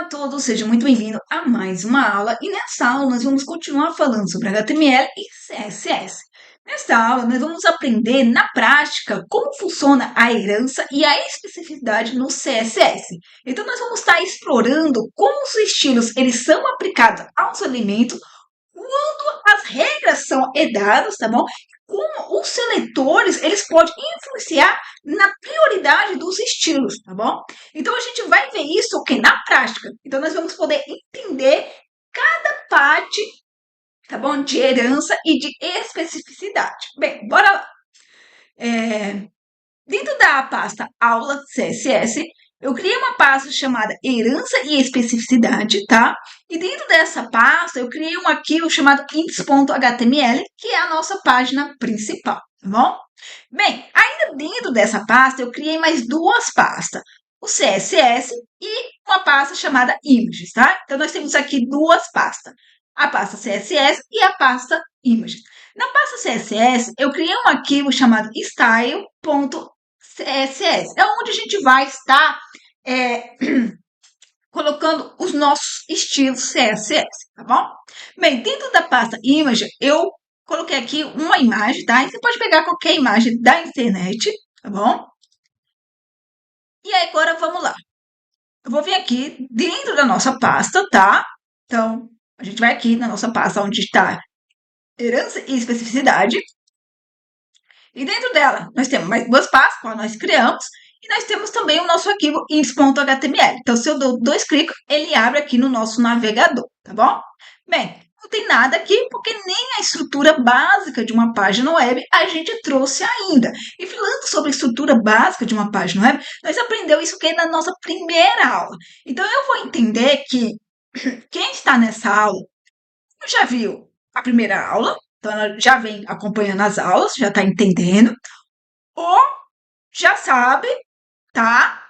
Olá a todos, sejam muito bem-vindos a mais uma aula e nessa aula nós vamos continuar falando sobre HTML e CSS. Nesta aula nós vamos aprender na prática como funciona a herança e a especificidade no CSS. Então nós vamos estar explorando como os estilos eles são aplicados aos elementos, quando as regras são dadas, tá bom? Como os seletores eles podem influenciar na prioridade dos estilos, tá bom? Então a gente vai ver isso o que na prática. Então nós vamos poder entender cada parte, tá bom? De herança e de especificidade. Bem, bora lá. Dentro da pasta aula CSS, eu criei uma pasta chamada herança e especificidade, tá? E dentro dessa pasta, eu criei um arquivo chamado index.html, que é a nossa página principal, tá bom? Bem, ainda dentro dessa pasta, eu criei mais duas pastas, o CSS e uma pasta chamada images, tá? Então, nós temos aqui duas pastas, a pasta CSS e a pasta images. Na pasta CSS, eu criei um arquivo chamado style.css, é onde a gente vai estar colocando os nossos estilos CSS, tá bom? Bem, dentro da pasta image, eu coloquei aqui uma imagem, tá? E você pode pegar qualquer imagem da internet, tá bom? E aí, agora vamos lá. Eu vou vir aqui dentro da nossa pasta, tá? Então, a gente vai aqui na nossa pasta onde está herança e especificidade. E dentro dela, nós temos mais duas pastas, qual nós criamos, e nós temos também o nosso arquivo index.html. Então, se eu dou dois cliques, ele abre aqui no nosso navegador, tá bom? Bem, não tem nada aqui, porque nem a estrutura básica de uma página web a gente trouxe ainda. E falando sobre a estrutura básica de uma página web, nós aprendemos isso aqui na nossa primeira aula. Então, eu vou entender que quem está nessa aula já viu a primeira aula, então ela já vem acompanhando as aulas, já está entendendo, ou já sabe, tá?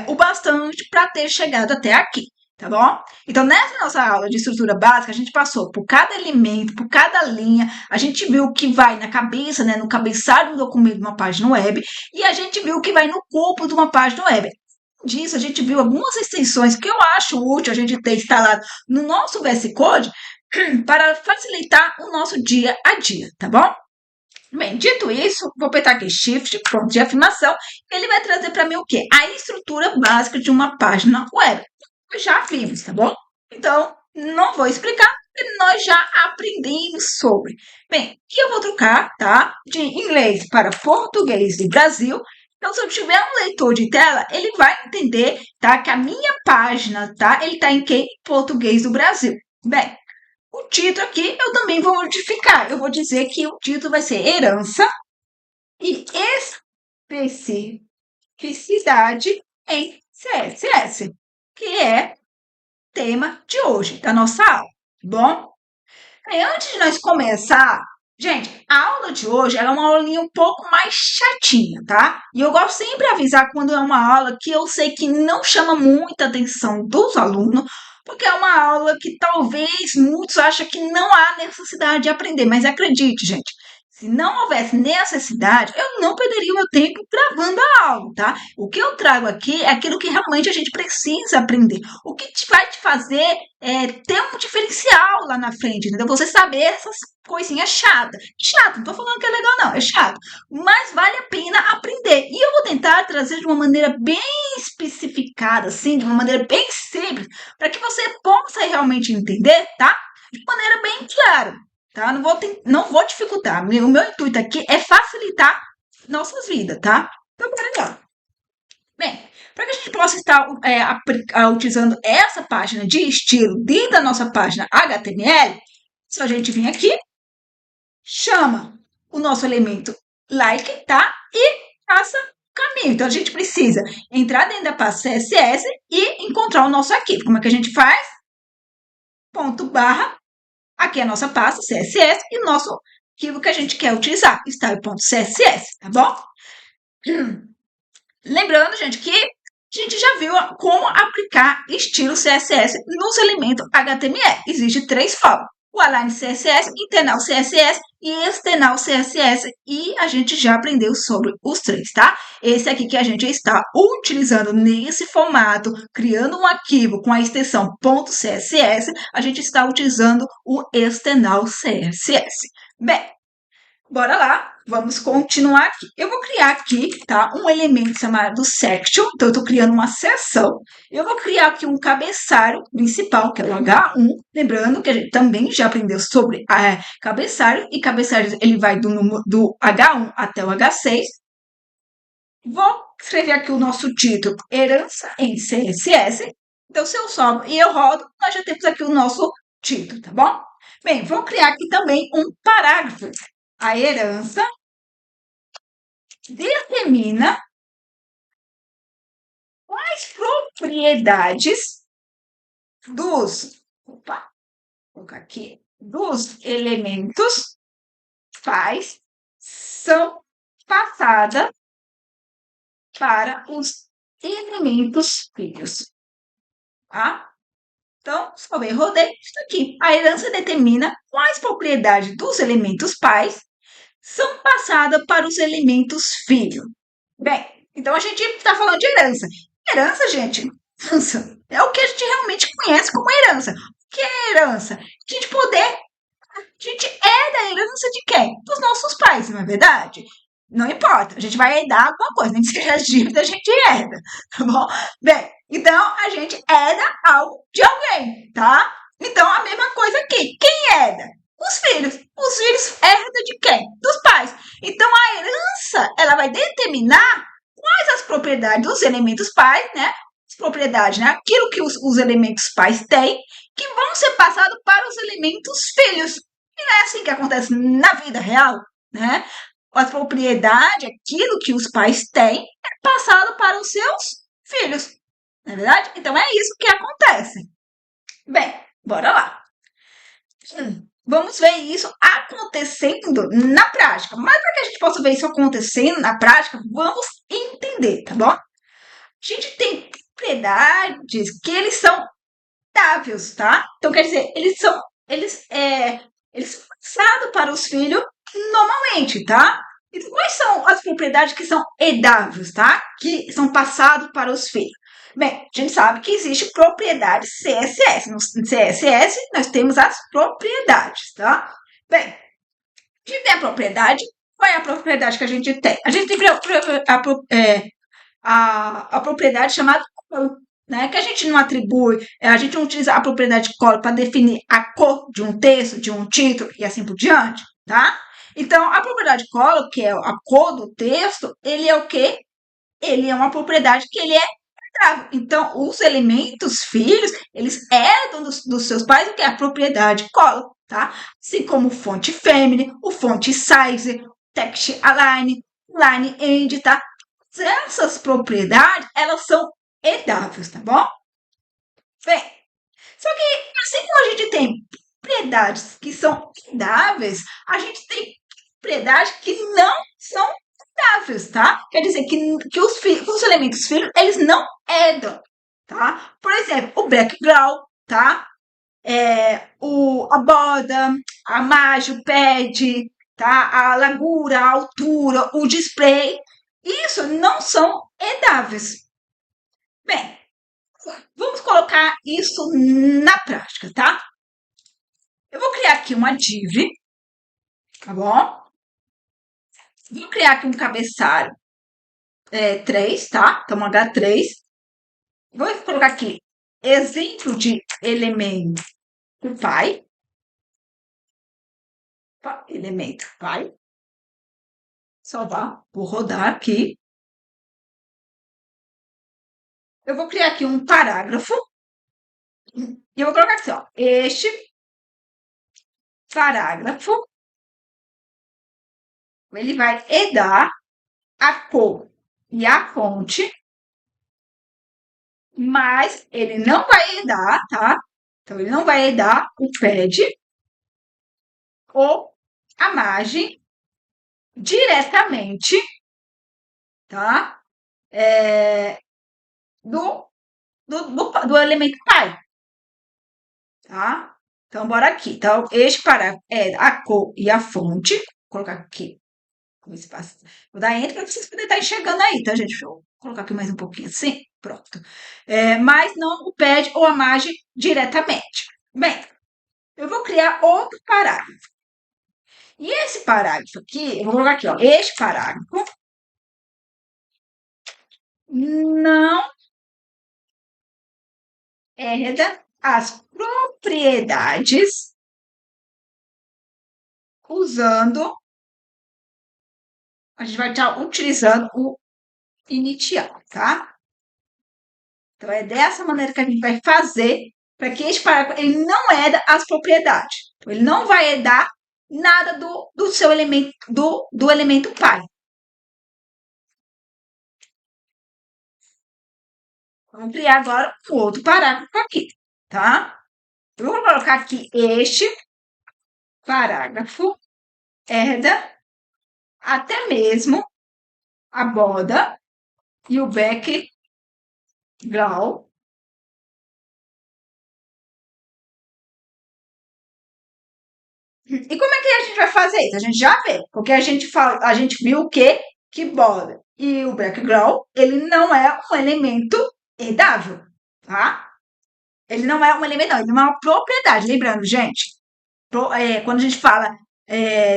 O bastante para ter chegado até aqui, tá bom? Então, nessa nossa aula de estrutura básica, a gente passou por cada elemento, por cada linha, a gente viu o que vai na cabeça, né, no cabeçalho do documento de uma página web, e a gente viu o que vai no corpo de uma página web. Disso, a gente viu algumas extensões que eu acho útil a gente ter instalado no nosso VS Code para facilitar o nosso dia a dia, tá bom? Bem, dito isso, vou apertar aqui Shift, ponto de afirmação, e ele vai trazer para mim o quê? A estrutura básica de uma página web. Já vimos, tá bom? Então, não vou explicar, porque nós já aprendemos sobre. Bem, aqui eu vou trocar, tá? De inglês para português do Brasil. Então, se eu tiver um leitor de tela, ele vai entender, tá? Que a minha página, tá? Ele tá em que? Português do Brasil. Bem, o título aqui eu também vou modificar. Eu vou dizer que o título vai ser herança e especificidade em CSS, que é tema de hoje, da nossa aula, tá bom? E antes de nós começar, gente, a aula de hoje ela é uma aulinha um pouco mais chatinha, tá? E eu gosto sempre de avisar quando é uma aula que eu sei que não chama muita atenção dos alunos, porque é uma aula que talvez muitos achem que não há necessidade de aprender, mas acredite, gente, se não houvesse necessidade, eu não perderia o meu tempo gravando a aula, tá? O que eu trago aqui é aquilo que realmente a gente precisa aprender. O que vai te fazer ter um diferencial lá na frente, entendeu? Você saber essas coisinhas chatas. Chato, não tô falando que é legal, não, é chato. Mas vale a pena aprender. E eu vou tentar trazer de uma maneira bem especificada, assim, de uma maneira bem simples, para que você possa realmente entender, tá? De maneira bem clara, tá? Não vou dificultar. O meu intuito aqui é facilitar nossas vidas, tá? Então, bora lá. Bem, para que a gente possa estar utilizando essa página de estilo dentro da nossa página HTML, só a gente vir aqui, chama o nosso elemento like, tá? E passa o caminho. Então, a gente precisa entrar dentro da pasta CSS e encontrar o nosso arquivo. Como é que a gente faz? Ponto barra, aqui é a nossa pasta CSS e o nosso arquivo que a gente quer utilizar, style.css, tá bom? Lembrando, gente, que a gente já viu como aplicar estilo CSS nos elementos HTML. Existem três formas. o Align CSS, internal CSS e external CSS, e a gente já aprendeu sobre os três, tá? Esse aqui que a gente está utilizando nesse formato, criando um arquivo com a extensão .css, a gente está utilizando o external CSS. Bem, bora lá, vamos continuar aqui. Eu vou criar aqui, tá, um elemento chamado section, então eu estou criando uma seção. Eu vou criar aqui um cabeçalho principal, que é o H1, lembrando que a gente também já aprendeu sobre cabeçalho, e cabeçalho ele vai do H1 até o H6. Vou escrever aqui o nosso título, herança em CSS. Então, se eu sobe e eu rodo, nós já temos aqui o nosso título, tá bom? Bem, vou criar aqui também um parágrafo. A herança determina quais propriedades vou colocar aqui, dos elementos pais são passadas para os elementos filhos, tá? Então, salvei, rodei isso aqui. A herança determina quais propriedades dos elementos pais são passadas para os elementos filhos. Bem, então a gente está falando de herança. Herança, gente, herança é o que a gente realmente conhece como herança. O que é herança? A gente poder. A gente herda a herança de quem? Dos nossos pais, não é verdade? Não importa, a gente vai herdar alguma coisa, nem que seja dívida, a gente herda, tá bom? Bem, então a gente herda algo de alguém, tá? Então a mesma coisa aqui. Quem herda? Os filhos. Os filhos herdam de quem? Dos pais. Então a herança, ela vai determinar quais as propriedades dos elementos pais, né? As propriedades, né? Aquilo que os elementos pais têm, que vão ser passados para os elementos filhos. E não é assim que acontece na vida real, né? As propriedades, aquilo que os pais têm, é passado para os seus filhos. Não é verdade? Então é isso que acontece. Bem, bora lá. Vamos ver isso acontecendo na prática. Mas para que a gente possa ver isso acontecendo na prática, vamos entender, tá bom? A gente tem propriedades que eles são mutáveis, tá? Então quer dizer, eles são passados para os filhos normalmente, tá? E quais são as propriedades que são herdáveis, tá? Que são passados para os filhos. Bem, a gente sabe que existe propriedade CSS. No CSS, nós temos as propriedades, tá? Bem, a gente tem a propriedade. Qual é a propriedade que a gente tem? A gente tem a propriedade chamada cor, né? Que a gente não atribui, a gente não utiliza a propriedade cor para definir a cor de um texto, de um título e assim por diante, tá? Então, a propriedade color, que é a cor do texto, ele é o quê? Ele é uma propriedade que ele é herdável. Então, os elementos filhos, eles herdam dos seus pais o que é a propriedade color, tá? Assim como o font family, o font size, text align, line end, tá? Essas propriedades, elas são herdáveis, tá bom? Bem, só que assim como a gente tem propriedades que são herdáveis, a gente tem propriedades que não são herdáveis, tá? Quer dizer que os elementos filhos, eles não herdam, tá? Por exemplo, o background, tá? A borda, a margem, o pad, tá? A largura, a altura, o display, isso não são herdáveis. Bem, vamos colocar isso na prática, tá? Eu vou criar aqui uma div, tá bom? Vou criar aqui um cabeçalho 3, tá? Então, H3. Vou colocar aqui exemplo de elemento pai. Elemento pai. Salvar. Vou rodar aqui. Eu vou criar aqui um parágrafo. E eu vou colocar assim, ó. Este parágrafo, ele vai herdar a cor e a fonte, mas ele não vai herdar, tá? Então, ele não vai herdar o pad ou a margem diretamente, tá? Do elemento pai, tá? Então, bora aqui. Então, este parágrafo é a cor e a fonte. Vou colocar aqui com espaço. Vou dar enter para vocês poderem estar enxergando aí, tá, gente? Deixa eu colocar aqui mais um pouquinho assim. Pronto. Mas não o pad ou a margem diretamente. Bem, eu vou criar outro parágrafo. E esse parágrafo aqui, eu vou colocar aqui, ó. Este parágrafo não herda as propriedades usando, a gente vai estar utilizando o inicial, tá? Então, é dessa maneira que a gente vai fazer para que este parágrafo ele não herda as propriedades. Então, ele não vai herdar nada do seu elemento, do elemento pai. Vamos criar agora um outro parágrafo aqui, tá? Eu vou colocar aqui este parágrafo herda até mesmo a borda e o background. E como é que a gente vai fazer isso? A gente já vê, porque a gente viu o que borda e o background, ele não é um elemento herdável, tá? Ele não é um elemento, não, ele não é uma propriedade. Lembrando, gente, quando a gente fala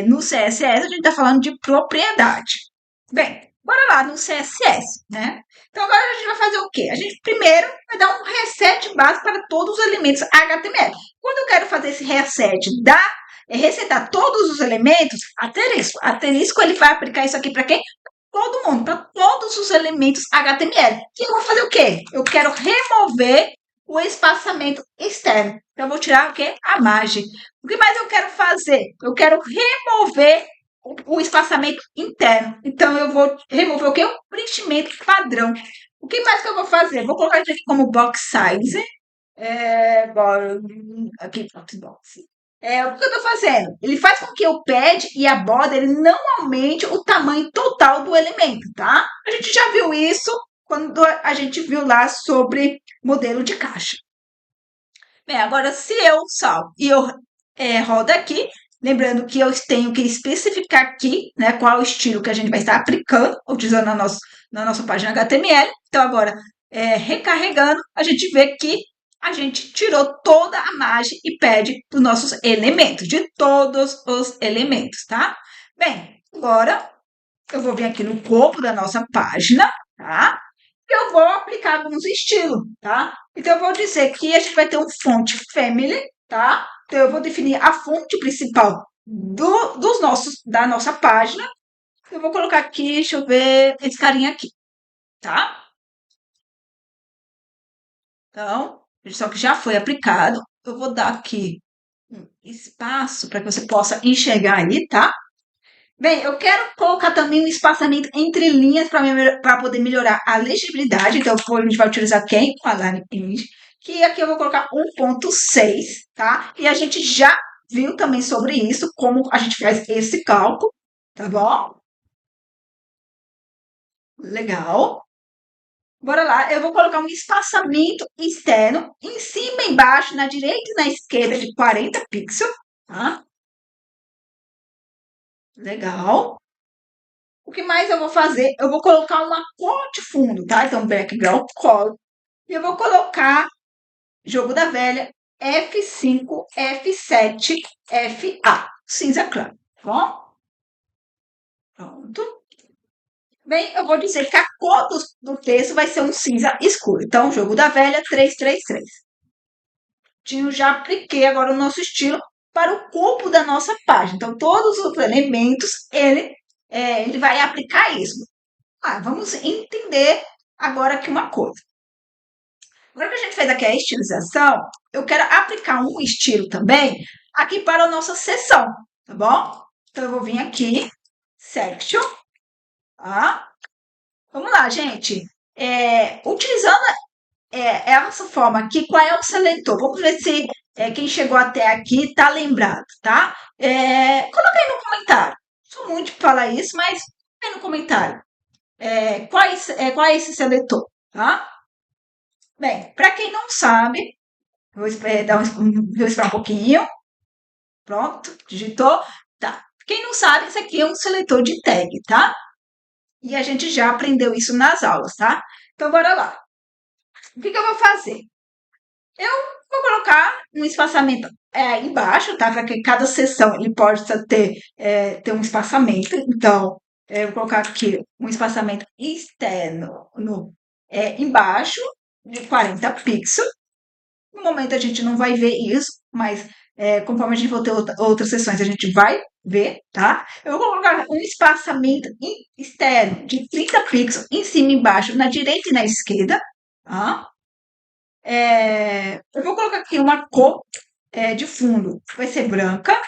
no CSS, a gente está falando de propriedade. Bem, bora lá no CSS, né? Então agora a gente vai fazer o quê? A gente primeiro vai dar um reset básico para todos os elementos HTML. Quando eu quero fazer esse reset resetar todos os elementos, asterisco ele vai aplicar isso aqui para quem? Todo mundo, para todos os elementos HTML. E eu vou fazer o quê? Eu quero remover o espaçamento externo. Então, eu vou tirar o quê? A margem. O que mais eu quero fazer? Eu quero remover o espaçamento interno. Então, eu vou remover o quê? O preenchimento padrão. O que mais que eu vou fazer? Vou colocar isso aqui como box size. Aqui, box. O que eu estou fazendo? Ele faz com que o pad e a borda ele não aumente o tamanho total do elemento, tá? A gente já viu isso quando a gente viu lá sobre modelo de caixa. Bem, agora se eu salvo e eu rodo aqui, lembrando que eu tenho que especificar aqui, né, qual o estilo que a gente vai estar aplicando, utilizando na nossa página HTML. Então, agora, recarregando, a gente vê que a gente tirou toda a margem e pad dos nossos elementos, de todos os elementos, tá? Bem, agora eu vou vir aqui no corpo da nossa página, tá? Eu vou aplicar alguns estilos, tá? Então, eu vou dizer que a gente vai ter um fonte family, tá? Então, eu vou definir a fonte principal da nossa página. Eu vou colocar aqui, deixa eu ver, esse carinha aqui, tá? Então, só que já foi aplicado. Eu vou dar aqui um espaço para que você possa enxergar aí, tá? Bem, eu quero colocar também um espaçamento entre linhas para poder melhorar a legibilidade. Então, a gente vai utilizar quem? O Align Image. Que aqui eu vou colocar 1.6, tá? E a gente já viu também sobre isso, como a gente faz esse cálculo, tá bom? Legal. Bora lá, eu vou colocar um espaçamento externo em cima, embaixo, na direita e na esquerda de 40 pixels, tá? Legal. O que mais eu vou fazer? Eu vou colocar uma cor de fundo, tá? Então, background color. E eu vou colocar jogo da velha F5, F7, FA. Cinza claro, tá bom? Pronto. Bem, eu vou dizer que a cor do texto vai ser um cinza escuro. Então, jogo da velha 333. Já apliquei agora o nosso estilo para o corpo da nossa página. Então, todos os elementos, ele vai aplicar isso. Vamos entender agora aqui uma coisa. Agora que a gente fez aqui a estilização, eu quero aplicar um estilo também aqui para a nossa seção, tá bom? Então, eu vou vir aqui, Section, tá? Vamos lá, gente. Utilizando essa forma aqui, qual é o seletor? Vamos ver se quem chegou até aqui está lembrado, tá? Coloca aí no comentário. Sou muito de falar isso, mas aí no comentário. Qual é esse seletor, tá? Bem, para quem não sabe, Vou esperar um pouquinho. Pronto, digitou. Tá. Quem não sabe, isso aqui é um seletor de tag, tá? E a gente já aprendeu isso nas aulas, tá? Então, bora lá. O que eu vou fazer? Eu vou colocar um espaçamento embaixo, tá? Para que cada seção ele possa ter um espaçamento. Então, eu vou colocar aqui um espaçamento externo embaixo de 40 pixels. No momento a gente não vai ver isso, mas conforme a gente for ter outras sessões, a gente vai ver, tá? Eu vou colocar um espaçamento externo de 30 pixels em cima e embaixo, na direita e na esquerda, tá? Eu vou colocar aqui uma cor de fundo, vai ser branca.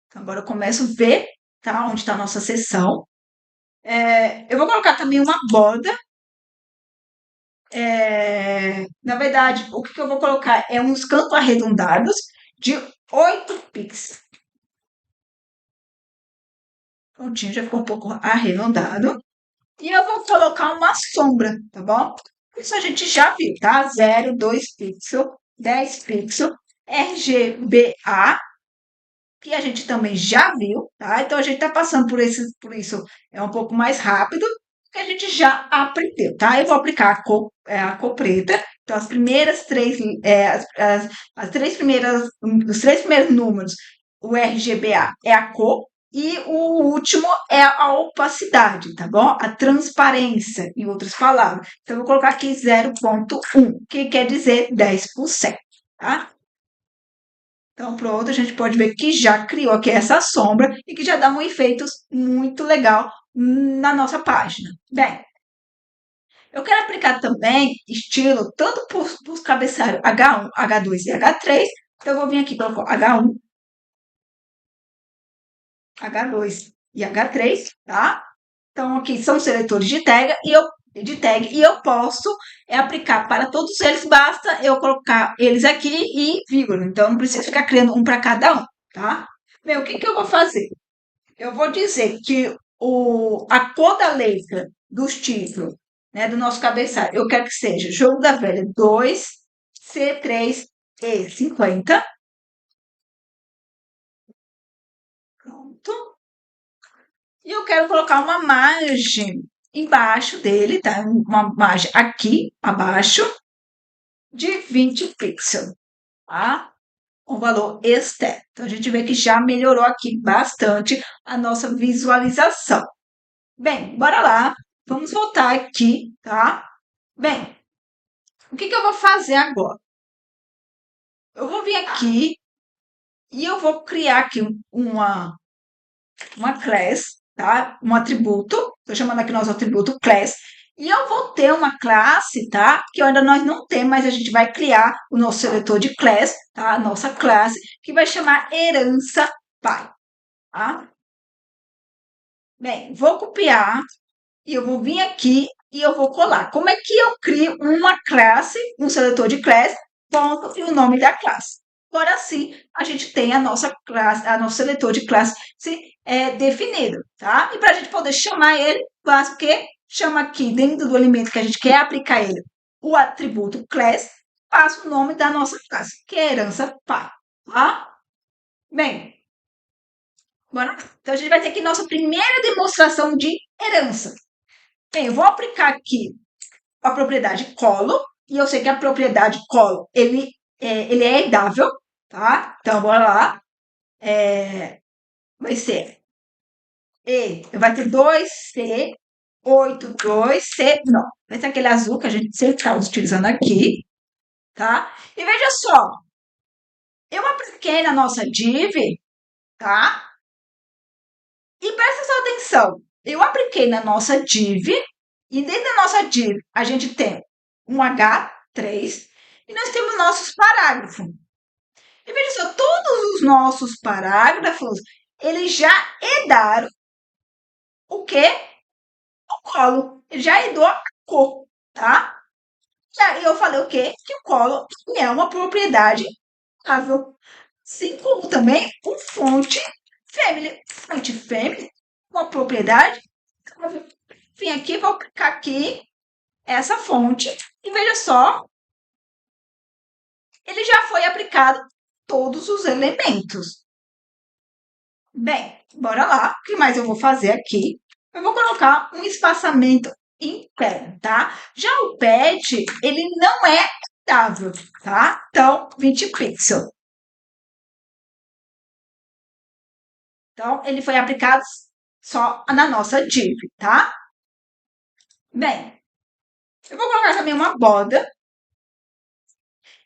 Então, agora eu começo a ver, tá? Onde está a nossa seção. Eu vou colocar também uma borda. Na verdade, o que eu vou colocar é uns cantos arredondados de 8 pixels. Prontinho, já ficou um pouco arredondado. E eu vou colocar uma sombra, tá bom? Isso a gente já viu, tá? 0, 2 pixels, 10 pixels, RGBA, que a gente também já viu, tá? Então a gente tá passando por isso um pouco mais rápido, que a gente já aprendeu, tá? Eu vou aplicar a cor preta. Então as primeiras três, as três primeiras, os três primeiros números, o RGBA é a cor. E o último é a opacidade, tá bom? A transparência, em outras palavras. Então, eu vou colocar aqui 0,1, que quer dizer 10%, tá? Então, pronto, a gente pode ver que já criou aqui essa sombra e que já dá um efeito muito legal na nossa página. Bem, eu quero aplicar também estilo tanto para os cabeçalhos H1, H2 e H3. Então, eu vou vir aqui para H1, H2 e H3, tá? Então, aqui são seletores de tag e eu posso aplicar para todos eles, basta eu colocar eles aqui e vírgula. Então, não preciso ficar criando um para cada um, tá? Bem, o que eu vou fazer? Eu vou dizer que a cor da letra dos títulos, né, do nosso cabeçalho, eu quero que seja Jogo da Velha 2, C3 e 50. Pronto. E eu quero colocar uma margem embaixo dele, tá? Uma margem aqui abaixo de 20 pixels, tá? Um valor externo. Então a gente vê que já melhorou aqui bastante a nossa visualização. Bem, bora lá. Vamos voltar aqui, tá? Bem, o que eu vou fazer agora? Eu vou vir aqui e eu vou criar aqui uma class, tá? Um atributo. Estou chamando aqui nosso atributo class. E eu vou ter uma classe, tá? Que ainda nós não temos, mas a gente vai criar o nosso seletor de class, tá? A nossa classe, que vai chamar herança pai, tá? Bem, vou copiar e eu vou vir aqui e eu vou colar. Como é que eu crio uma classe, um seletor de classe, ponto e o nome da classe? Agora sim, a gente tem a nossa classe, a nosso seletor de classe definido, tá? E para a gente poder chamar ele, basta o quê? Chama aqui dentro do elemento que a gente quer aplicar ele, o atributo class, passa o nome da nossa classe, que é herança pai, tá? Bem, bora. Então a gente vai ter aqui nossa primeira demonstração de herança. Bem, eu vou aplicar aqui a propriedade colo, e eu sei que a propriedade colo, ele é herdável, tá? Então, bora lá. Vai ser vai ter 2C, 8, 2C, não. Vai ser aquele azul que a gente sempre está utilizando aqui, tá? E veja só, eu apliquei na nossa div, tá? E presta só atenção, eu apliquei na nossa div, e dentro da nossa div a gente tem um H3 e nós temos nossos parágrafos. E veja só, todos os nossos parágrafos, eles já herdaram o quê? O colo. Ele já herdou a cor, tá? E aí eu falei o quê? Que o colo é uma propriedade estável. Assim como também o fonte family. Fonte family, uma propriedade estável. Vim aqui, vou clicar aqui essa fonte e veja só ele já foi aplicado todos os elementos. Bem, bora lá. O que mais eu vou fazer aqui? Eu vou colocar um espaçamento interno, tá? Já o pad, ele não é estável, tá? Então, 20 pixels. Então, ele foi aplicado só na nossa div, tá? Bem, eu vou colocar também uma borda.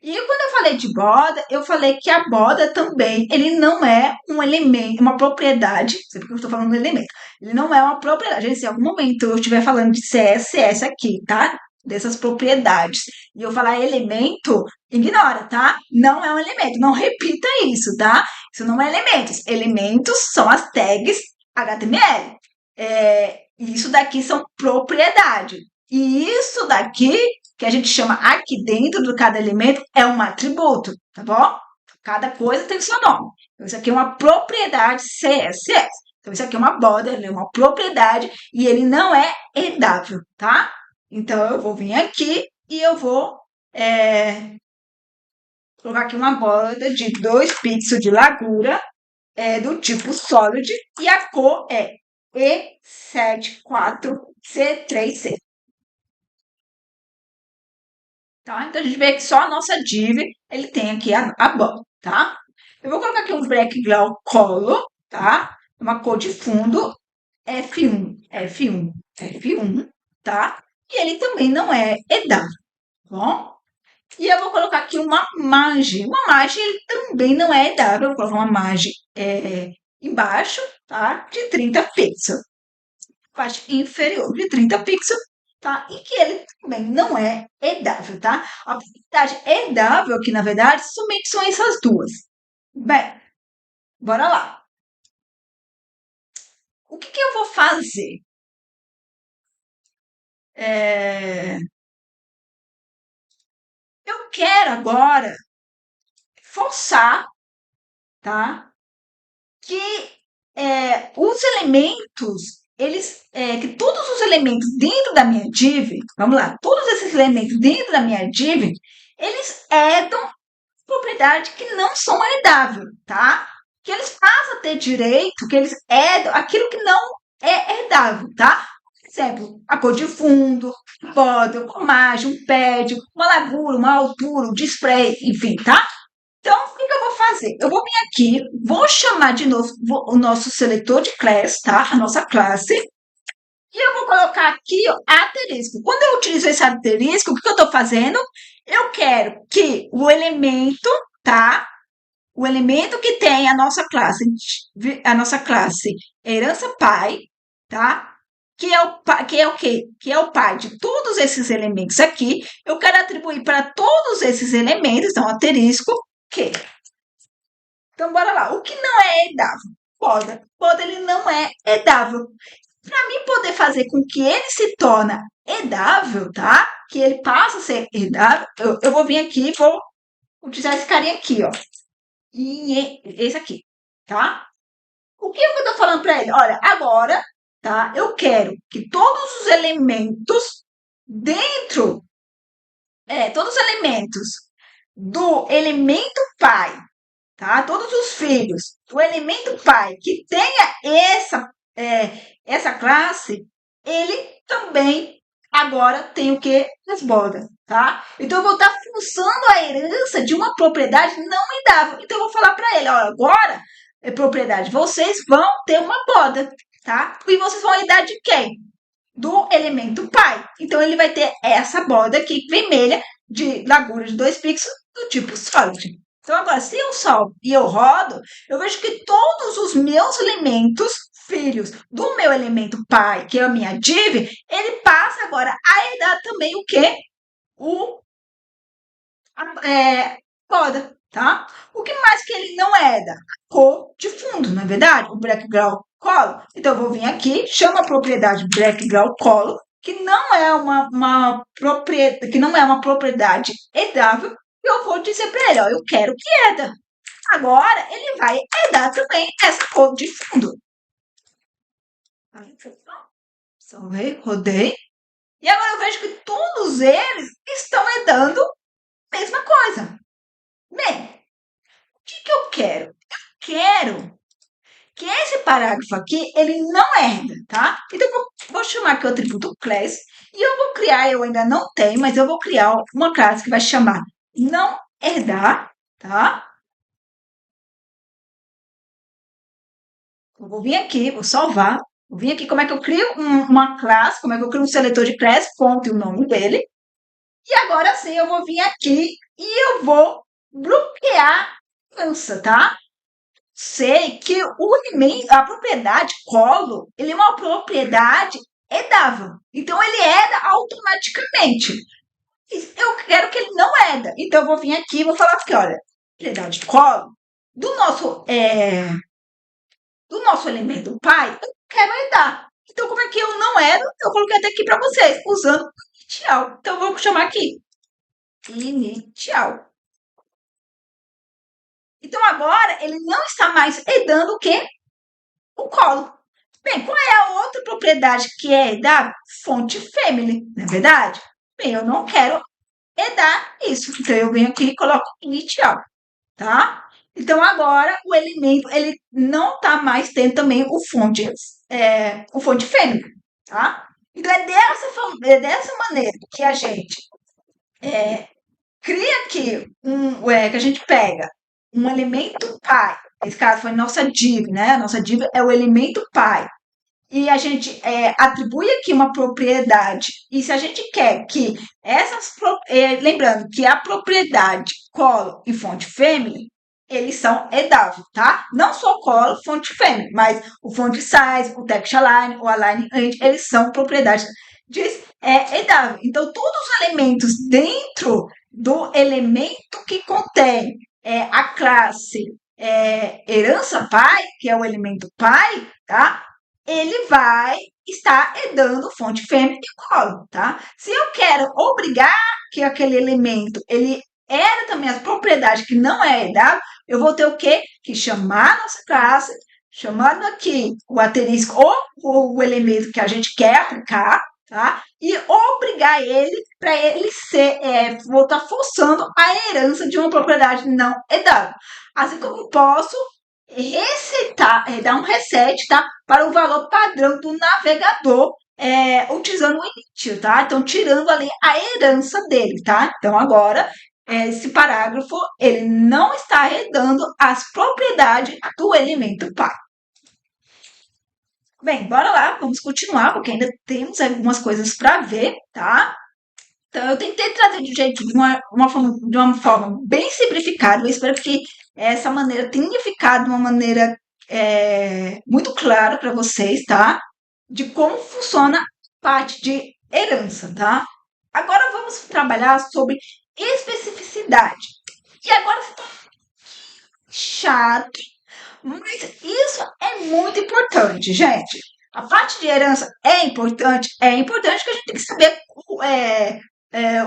E quando eu falei de borda, eu falei que a borda também, ele não é um elemento, uma propriedade, sempre que eu estou falando de elemento, ele não é uma propriedade. Se em algum momento eu estiver falando de CSS aqui, tá? Dessas propriedades, e eu falar elemento, ignora, tá? Não é um elemento, não repita isso, tá? Isso não é elementos. Elementos são as tags HTML. Isso daqui são propriedades. E isso daqui que a gente chama aqui dentro de cada elemento é um atributo, tá bom? Cada coisa tem seu nome. Então, isso aqui é uma propriedade CSS. Então, isso aqui é uma border, é uma propriedade e ele não é redável, tá? Então, eu vou vir aqui e eu vou colocar aqui uma borda de 2 pixels de largura, do tipo solid, e a cor é E74C3C. Tá? Então, a gente vê que só a nossa div, ele tem aqui a borda, tá? Eu vou colocar aqui um background color, tá? Uma cor de fundo, F1, F1, F1, tá? E ele também não é EDAV, tá bom? E eu vou colocar aqui uma margem. Uma margem, ele também não é EDAV. Eu vou colocar uma margem embaixo, tá? De 30 pixels. Parte inferior de 30 pixels, tá? E que ele também não é EW, tá? A propriedade EW aqui, na verdade, somente são essas duas. Bem, bora lá. O que eu vou fazer? Eu quero agora forçar, tá? Que os elementos, que todos os elementos dentro da minha div, vamos lá, todos esses elementos dentro da minha div, eles herdam propriedade que não são herdáveis, tá? Que eles passam a ter direito, que eles herdam aquilo que não é herdável, tá? Por exemplo, a cor de fundo, border, uma margem, um pad, uma largura, uma altura, um display, enfim, tá? Então, o que eu vou fazer? Eu vou vir aqui, vou chamar de novo o nosso seletor de class, tá? A nossa classe. E eu vou colocar aqui ó, asterisco. Quando eu utilizo esse asterisco, o que eu estou fazendo? Eu quero que o elemento, tá? O elemento que tem a nossa classe herança pai, tá? Que é o quê? Que é o pai de todos esses elementos aqui. Eu quero atribuir para todos esses elementos, então, asterisco, que. Então, bora lá. O que não é herdável? Poda ele não é herdável. Para mim poder fazer com que ele se torne herdável, tá? Que ele passe a ser herdável, eu vou vir aqui e vou utilizar esse carinha aqui, ó. E esse aqui, tá? O que eu tô falando para ele? Olha, agora, tá? Eu quero que todos os elementos dentro, todos os elementos do elemento pai, tá? Todos os filhos do elemento pai que tenha essa classe, ele também agora tem o que? Resborda, tá? Então eu vou estar forçando a herança de uma propriedade não idável. Então eu vou falar para ele, olha, agora é propriedade, vocês vão ter uma boda, tá? E vocês vão herdar de quem? Do elemento pai. Então ele vai ter essa borda aqui vermelha de largura de 2 pixels do tipo solid. Então agora, se eu salvo e eu rodo, eu vejo que todos os meus elementos filhos do meu elemento pai, que é a minha div, ele passa agora a herdar também o quê? O borda, tá? O que mais que ele não herda? A cor de fundo, não é verdade? O background color. Então eu vou vir aqui, chamo a propriedade background color, que não é uma propriedade herdável, e eu vou dizer para ele, ó, eu quero que herda. Agora ele vai herdar também essa cor de fundo. Salvei, rodei. E agora eu vejo que todos eles estão herdando a mesma coisa. Bem, o que eu quero? Quero que esse parágrafo aqui, ele não herda, tá? Então, vou chamar aqui o atributo class e eu vou criar, eu ainda não tenho, mas eu vou criar uma classe que vai chamar não herdar, tá? Eu vou vir aqui, vou salvar, vou vir aqui como é que eu crio uma classe, como é que eu crio um seletor de class, fonte e o nome dele. E agora sim, eu vou vir aqui e eu vou bloquear criança, tá? Sei que a propriedade colo, ele é uma propriedade hedável. Então, ele herda automaticamente. Eu quero que ele não herda. Então, eu vou vir aqui e vou falar que, olha, propriedade colo, do nosso, do nosso elemento pai, eu quero herdar. Então, como é que eu não herdo? Eu coloquei até aqui para vocês, usando o inicial. Então, eu vou chamar aqui inicial. Então, agora, ele não está mais herdando o quê? O colo. Bem, qual é a outra propriedade que é da fonte family, não é verdade? Bem, eu não quero dar isso, então eu venho aqui e coloco initial, tá? Então agora o elemento ele não está mais tendo também o fonte family, tá? Então é dessa maneira que a gente cria aqui que a gente pega um elemento pai. Nesse caso foi nossa div, né? A nossa div é o elemento pai e a gente atribui aqui uma propriedade. E se a gente quer que lembrando que a propriedade colo e fonte family, eles são edáveis, tá? Não só colo, fonte family, mas o fonte size, o text align, o align end, eles são propriedades edável. Então, todos os elementos dentro do elemento que contém a classe herança pai, que é o elemento pai, tá? Ele vai estar dando fonte fêmea e colo, tá? Se eu quero obrigar que aquele elemento ele herda também as propriedades que não é herdável, eu vou ter o quê? Que chamar a nossa classe, chamando aqui o asterisco ou o elemento que a gente quer aplicar, tá? E obrigar ele para ele vou estar forçando a herança de uma propriedade não herdável. Assim como eu posso resetar, dar um reset, tá? Para o valor padrão do navegador, utilizando o init, tá? Então, tirando ali a herança dele, tá? Então, agora, esse parágrafo, ele não está herdando as propriedades do elemento pai. Bem, bora lá, vamos continuar, porque ainda temos algumas coisas para ver, tá? Então, eu tentei trazer de jeito de uma forma bem simplificada. Eu espero que essa maneira tenha ficado uma maneira muito clara para vocês, tá? De como funciona a parte de herança, tá? Agora vamos trabalhar sobre especificidade. E agora você tá chato, mas isso é muito importante, gente. A parte de herança é importante que a gente tem que saber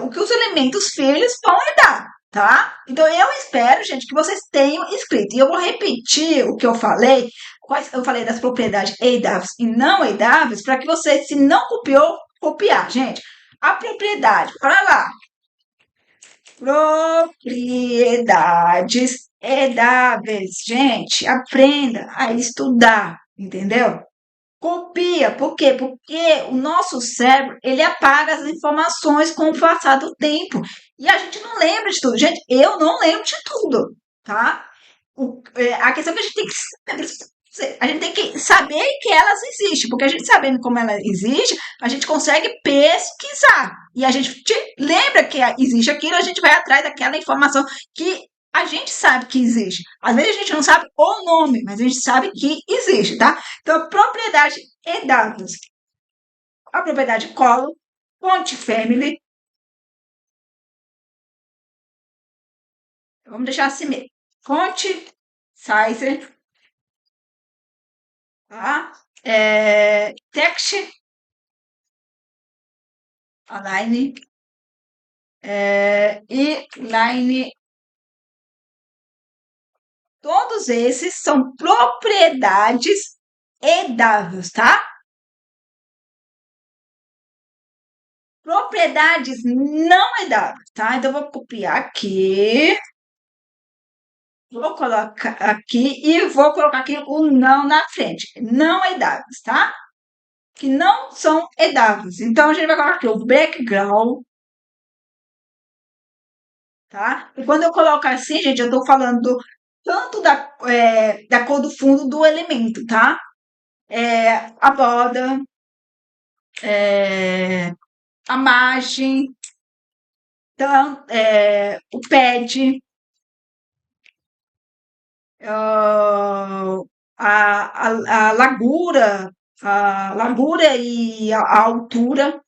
o que os elementos filhos vão herdar, tá? Então eu espero, gente, que vocês tenham escrito. E eu vou repetir o que eu falei, eu falei das propriedades herdáveis e não herdáveis, para que você, se não copiou, copiar, gente. A propriedade, olha lá. Propriedades herdáveis. Gente, aprenda a estudar, entendeu? Copia, por quê? Porque o nosso cérebro, ele apaga as informações com o passar do tempo. E a gente não lembra de tudo. Gente, eu não lembro de tudo, tá? A questão é que a gente tem que saber que elas existem, porque a gente sabendo como ela existe, a gente consegue pesquisar. E a gente lembra que existe aquilo, a gente vai atrás daquela informação que a gente sabe que existe. Às vezes a gente não sabe o nome, mas a gente sabe que existe, tá? Então, propriedade e dados. A propriedade colo, fonte family. Vamos deixar assim mesmo. Fonte size, tá? Text align e line. Todos esses são propriedades herdáveis, tá? Propriedades não herdáveis, tá? Então, eu vou copiar aqui. Vou colocar aqui e vou colocar aqui o não na frente. Não edáveis, tá? Que não são edáveis. Então, a gente vai colocar aqui o background, tá? E quando eu coloco assim, gente, eu tô falando tanto da cor do fundo do elemento, tá? A borda, é, a margem, então, o pad, ah, a largura e a altura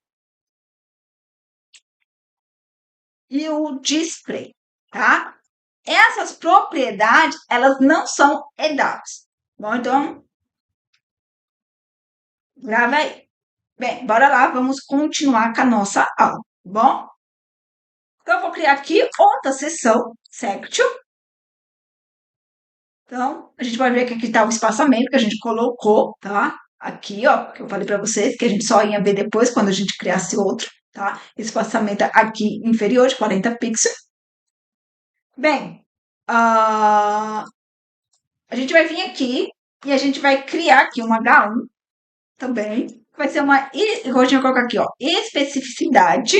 e o display, tá? Essas propriedades, elas não são edáveis. Bom, então, grava aí. Bem, bora lá, vamos continuar com a nossa aula, tá bom? Então, eu vou criar aqui outra seção, section. Então, a gente vai ver que aqui está o espaçamento que a gente colocou, tá? Aqui, ó, que eu falei para vocês, que a gente só ia ver depois quando a gente criasse outro, tá? Espaçamento aqui inferior de 40 pixels. Bem, a gente vai vir aqui e a gente vai criar aqui um H1 também. Vai ser uma, igual a gente vai colocar aqui, ó, especificidade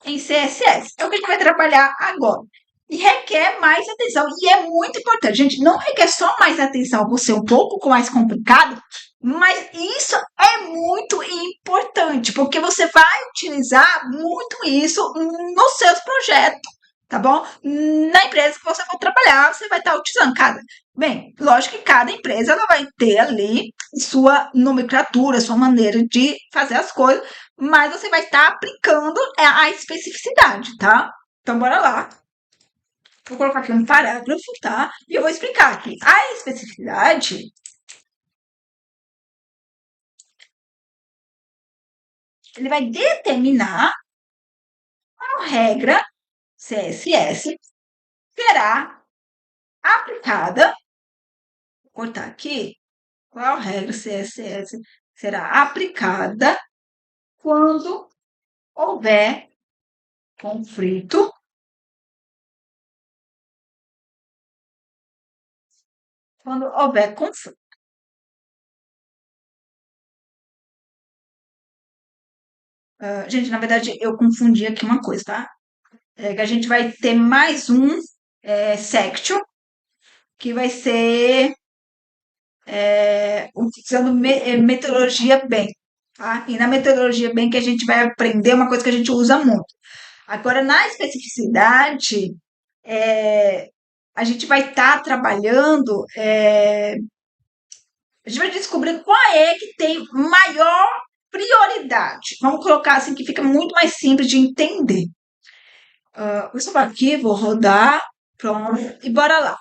em CSS. É o que a gente vai trabalhar agora. E requer mais atenção. E é muito importante. Gente, não requer só mais atenção por ser um pouco mais complicado, mas isso é muito importante, porque você vai utilizar muito isso nos seus projetos, tá bom? Na empresa que você for trabalhar, você vai estar utilizando cada. Bem, lógico que cada empresa ela vai ter ali sua nomenclatura, sua maneira de fazer as coisas, mas você vai estar aplicando a especificidade, tá? Então, bora lá. Vou colocar aqui um parágrafo, tá? E eu vou explicar aqui. A especificidade, ele vai determinar qual regra CSS será aplicada. Vou cortar aqui. Qual regra CSS será aplicada quando houver conflito quando houver conflito. Gente, na verdade, eu confundi aqui uma coisa, tá? Que a gente vai ter mais um section, que vai ser utilizando metodologia bem, tá? E na metodologia bem que a gente vai aprender uma coisa que a gente usa muito. Agora, na especificidade, a gente vai estar trabalhando, a gente vai descobrir qual é que tem maior prioridade. Vamos colocar assim que fica muito mais simples de entender. Vou salvar aqui, vou rodar, pronto, e bora lá.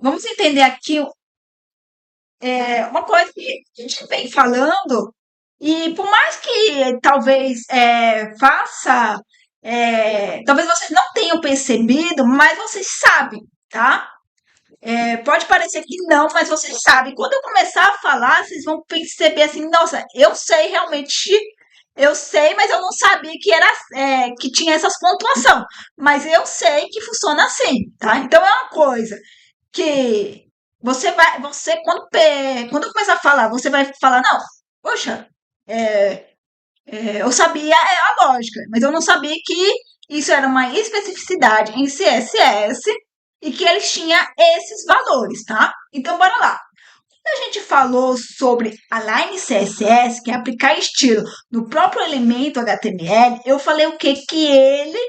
Vamos entender aqui uma coisa que a gente vem falando, e por mais que talvez faça, talvez vocês não tenham percebido, mas vocês sabem, tá? Pode parecer que não, mas vocês sabem. Quando eu começar a falar, vocês vão perceber assim, nossa, eu sei realmente, eu sei, mas eu não sabia que era que tinha essas pontuação. Mas eu sei que funciona assim, tá? Então é uma coisa que você quando eu começar a falar, você vai falar, não, poxa, eu sabia a lógica, mas eu não sabia que isso era uma especificidade em CSS e que eles tinham esses valores, tá? Então, bora lá. Quando a gente falou sobre Align CSS, que é aplicar estilo no próprio elemento HTML, eu falei o que? Que ele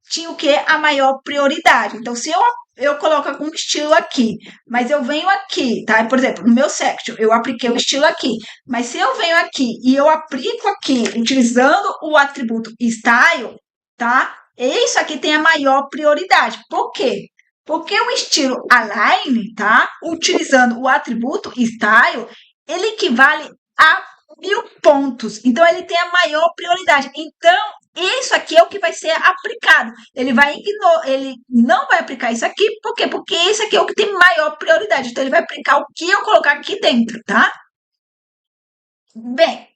tinha o que? A maior prioridade. Então, se eu coloco algum estilo aqui, mas eu venho aqui, tá? Por exemplo, no meu section, eu apliquei o estilo aqui, mas se eu venho aqui e eu aplico aqui utilizando o atributo style, tá? Isso aqui tem a maior prioridade. Por quê? Porque o estilo align, tá? Utilizando o atributo style, ele equivale a 1000 pontos. Então, ele tem a maior prioridade. Então, isso aqui é o que vai ser aplicado. Ele não vai aplicar isso aqui, por quê? Porque esse aqui é o que tem maior prioridade. Então, ele vai aplicar o que eu colocar aqui dentro, tá? Bem,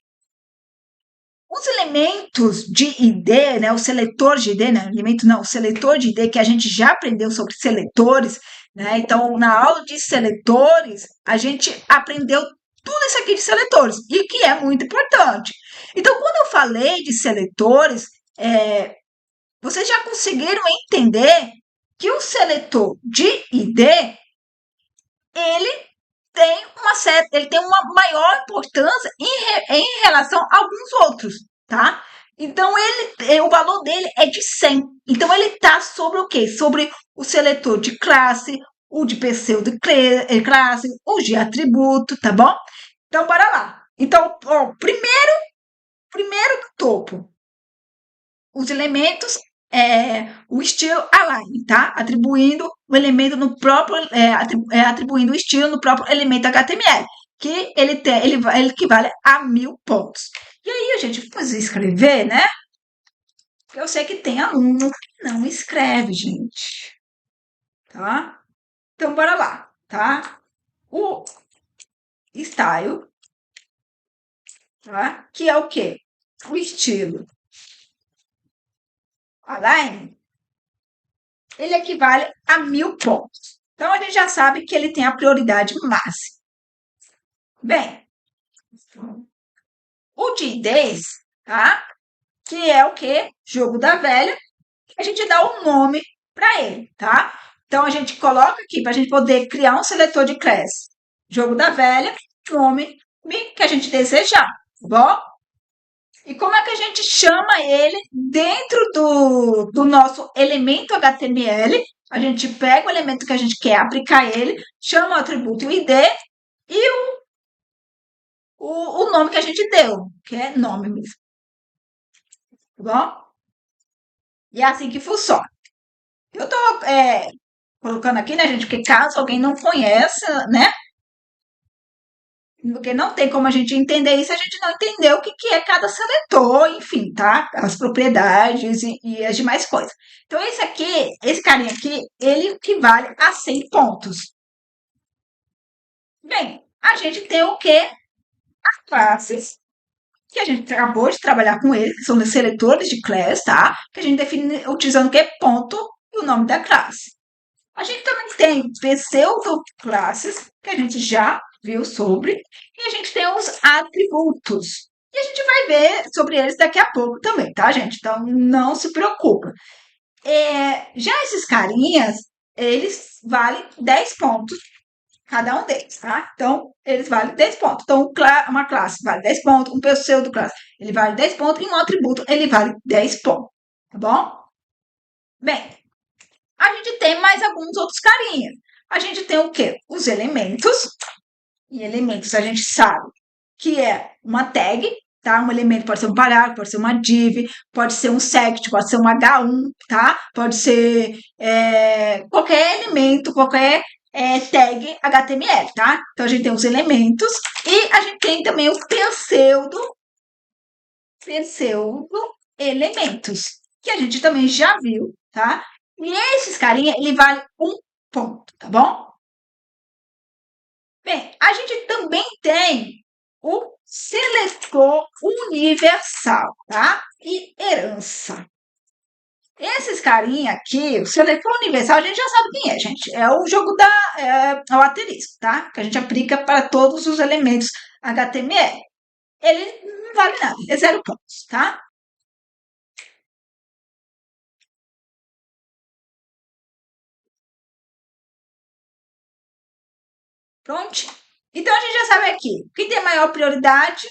os elementos de ID, né, o seletor de ID, né, elemento não, o seletor de ID, que a gente já aprendeu sobre seletores, né, então na aula de seletores, a gente aprendeu tudo isso aqui de seletores, e que é muito importante. Então, quando eu falei de seletores, vocês já conseguiram entender que o seletor de ID, ele ele tem uma maior importância em relação a alguns outros, tá? Então, o valor dele é de 100. Então, ele está sobre o quê? Sobre o seletor de classe, o de pseudo classe, o de atributo, tá bom? Então, bora lá. Então, ó, primeiro do topo, os elementos, o estilo align, tá? Atribuindo o elemento no próprio, atribuindo o estilo no próprio elemento HTML, que ele equivale a 1000 pontos. E aí a gente precisa escrever, né? Eu sei que tem aluno que não escreve, gente, tá? Então, bora lá, tá? O style, tá? Que é o quê? O estilo align, ele equivale a 1000 pontos. Então, a gente já sabe que ele tem a prioridade máxima. Bem, o de 10, tá? Que é o quê? Jogo da velha. A gente dá um nome para ele, tá? Então, a gente coloca aqui para a gente poder criar um seletor de classe. Jogo da velha, nome que a gente desejar, tá bom? E como é que a gente chama ele dentro do nosso elemento HTML? A gente pega o elemento que a gente quer aplicar ele, chama o atributo ID e o nome que a gente deu, que é nome mesmo. Tá bom? E é assim que funciona. Eu tô colocando aqui, né, gente, porque caso alguém não conheça, né? Porque não tem como a gente entender isso, a gente não entendeu o que é cada seletor, enfim, tá? As propriedades e as demais coisas. Então, esse carinha aqui, ele equivale a 100 pontos. Bem, a gente tem o quê? As classes, que a gente acabou de trabalhar com eles, que são os seletores de class, tá? Que a gente define utilizando o quê? Ponto e o nome da classe. A gente também tem pseudo-classes, que a gente já viu sobre, e a gente tem os atributos. E a gente vai ver sobre eles daqui a pouco também, tá, gente? Então, não se preocupa. Já esses carinhas, eles valem 10 pontos, cada um deles, tá? Então, eles valem 10 pontos. Então, uma classe vale 10 pontos, um pseudo-classe, ele vale 10 pontos, e um atributo, ele vale 10 pontos, tá bom? Bem, a gente tem mais alguns outros carinhas. A gente tem o quê? Os elementos. E elementos a gente sabe que é uma tag, tá? Um elemento pode ser um parágrafo, pode ser uma div, pode ser um sect, pode ser um H1, tá? Pode ser qualquer elemento, qualquer tag HTML, tá? Então a gente tem os elementos e a gente tem também os pseudo elementos, que a gente também já viu, tá? E esses carinha, ele vale 1 ponto, tá bom? Bem, a gente também tem o seletor universal, tá? E herança. Esses carinha aqui, o seletor universal, a gente já sabe quem é, gente. É o jogo é o asterisco, tá? Que a gente aplica para todos os elementos HTML. Ele não vale nada, é 0 pontos, tá? Pronto? Então, a gente já sabe aqui, quem tem maior prioridade,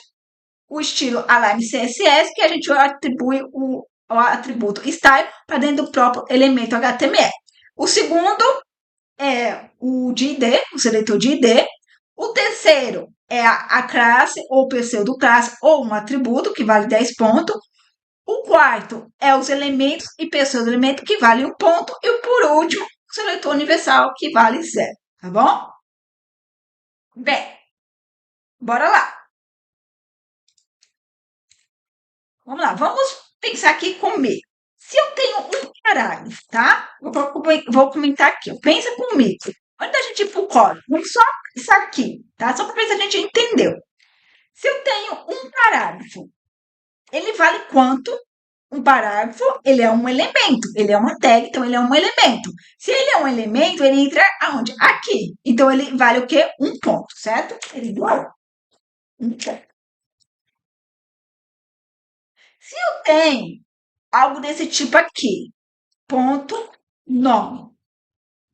o estilo Align CSS, que a gente atribui o atributo style para dentro do próprio elemento HTML. O segundo é o de ID, o seletor de ID. O terceiro é a classe, ou pseudo-classe, ou um atributo, que vale 10 pontos. O quarto é os elementos e pseudo-elemento, que vale 1 ponto. E por último, o seletor universal, que vale 0. Tá bom? Bem, bora lá. Vamos lá, vamos pensar aqui comigo. Se eu tenho um parágrafo, tá? Vou comentar aqui. Pensa comigo. Antes da gente ir para o código, vamos só isso aqui, tá? Só para ver se a gente entendeu. Se eu tenho um parágrafo Ele vale quanto? Um parágrafo, ele é um elemento, ele é uma tag, então ele é um elemento. Se ele é um elemento, ele entra aonde? Aqui. Então ele vale o quê? Um ponto, certo? Ele vale um ponto. Se eu tenho algo desse tipo aqui, ponto, nome.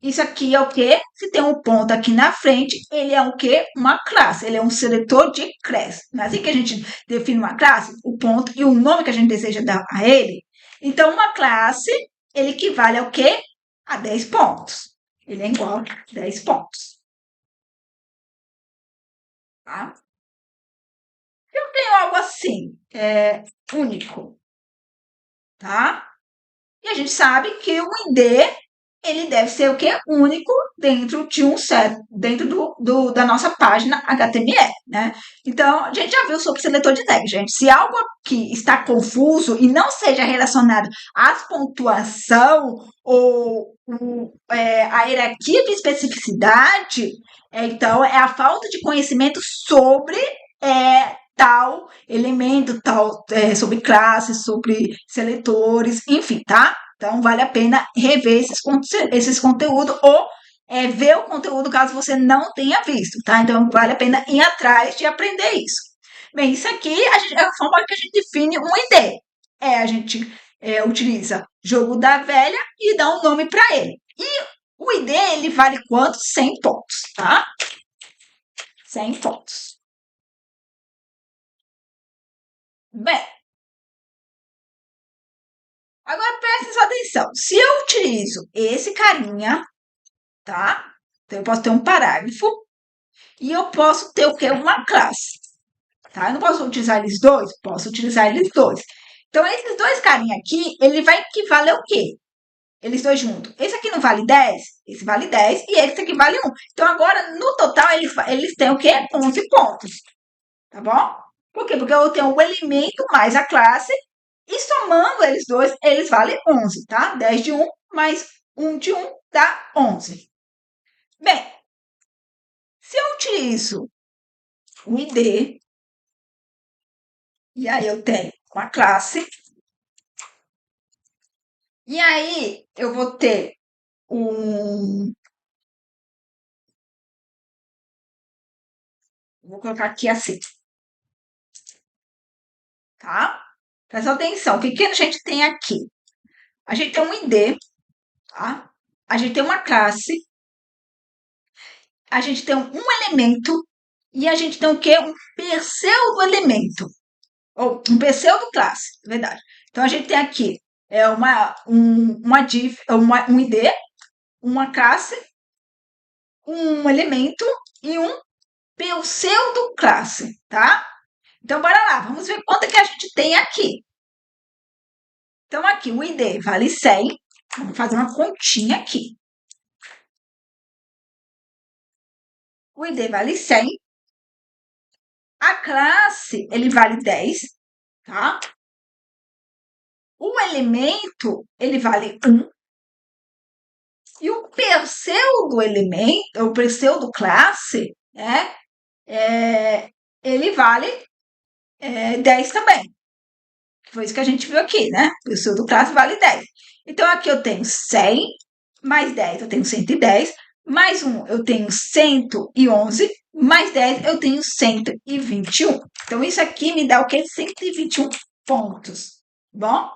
Isso aqui é o quê? Se tem um ponto aqui na frente, ele é o quê? Uma classe. Ele é um seletor de classe. Não é assim que a gente define uma classe? O ponto e o nome que a gente deseja dar a ele. Então, uma classe, ele equivale ao quê? A 10 pontos. Ele é igual a 10 pontos. Tá? Eu tenho algo assim, único, tá? E a gente sabe que o ID ele deve ser o quê? Único dentro de um set, dentro da nossa página HTML, né? Então, a gente já viu sobre seletor de tag, gente. Se algo aqui está confuso e não seja relacionado às pontuação ou a hierarquia de especificidade, então é a falta de conhecimento sobre tal elemento, sobre classes, sobre seletores, enfim, tá? Então, vale a pena rever esses conteúdos ou ver o conteúdo caso você não tenha visto, tá? Então, vale a pena ir atrás de aprender isso. Bem, isso aqui é a forma que a gente define um ID. A gente utiliza jogo da velha e dá um nome para ele. E o ID, ele vale quanto? 100 pontos, tá? 100 pontos. Bem, agora presta sua atenção. Se eu utilizo esse carinha, tá? Então, eu posso ter um parágrafo e eu posso ter o quê? Uma classe, tá? Eu não posso utilizar eles dois? Posso utilizar eles dois. Então, esses dois carinha aqui, ele vai equivaler ao quê? Eles dois juntos. Esse aqui não vale 10? Esse vale 10 e esse aqui vale 1. Então, agora, no total, eles têm o quê? 11 pontos, tá bom? Por quê? Porque eu tenho o elemento mais a classe e somando eles dois, eles valem 11, tá? 10 de um mais 1 de um dá 11. Bem, se eu utilizo o ID, e aí eu tenho uma classe, e aí eu vou ter um. Vou colocar aqui assim, tá? Presta atenção, o que, que a gente tem aqui? A gente tem um ID, tá? A gente tem uma classe, a gente tem um elemento e a gente tem o quê? Um pseudo-elemento. Ou um pseudo-classe, é verdade. Então a gente tem aqui um ID, uma classe, um elemento e um pseudo-classe, tá? Então, bora lá, vamos ver quanto que a gente tem aqui. Então, aqui o ID vale 100. Vamos fazer uma continha aqui. O ID vale 100. A classe, ele vale 10, tá? O elemento, ele vale 1. E o pseudo-elemento, o pseudo-classe, né? Ele vale 10 também. Foi isso que a gente viu aqui, né? O pseudo-classe vale 10. Então, aqui eu tenho 100, mais 10 eu tenho 110, mais 1 eu tenho 111, mais 10 eu tenho 121. Então, isso aqui me dá o quê? 121 pontos. Bom?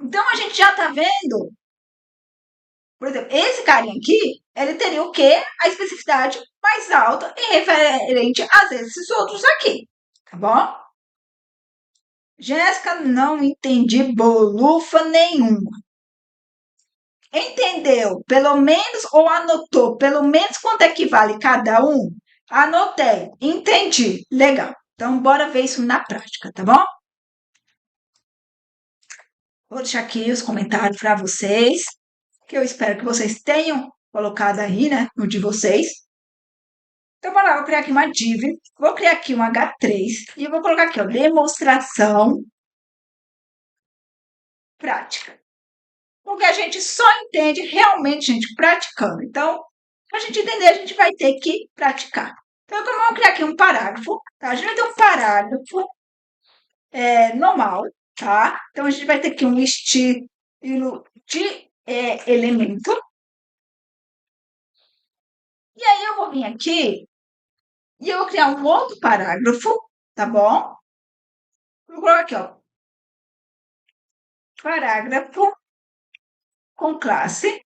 Então, a gente já está vendo, por exemplo, esse carinha aqui, ele teria o quê? A especificidade mais alta e referente a esses outros aqui. Tá bom? Jéssica, não entendi bolufa nenhuma. Entendeu? Pelo menos, ou anotou, pelo menos quanto é que vale cada um? Anotei, entendi, legal. Então, bora ver isso na prática, tá bom? Vou deixar aqui os comentários para vocês, que eu espero que vocês tenham colocado aí, né, no de vocês. Então, bora lá, vou criar aqui uma div, vou criar aqui um H3 e vou colocar aqui, ó, demonstração prática. Porque a gente só entende realmente, gente, praticando. Então, para a gente entender, a gente vai ter que praticar. Então, vamos criar aqui um parágrafo. Tá? A gente vai ter um parágrafo normal, tá? Então, a gente vai ter aqui um estilo de elemento. E aí, eu vou vir aqui e eu vou criar um outro parágrafo, tá bom? Vou colocar aqui, ó, parágrafo com classe.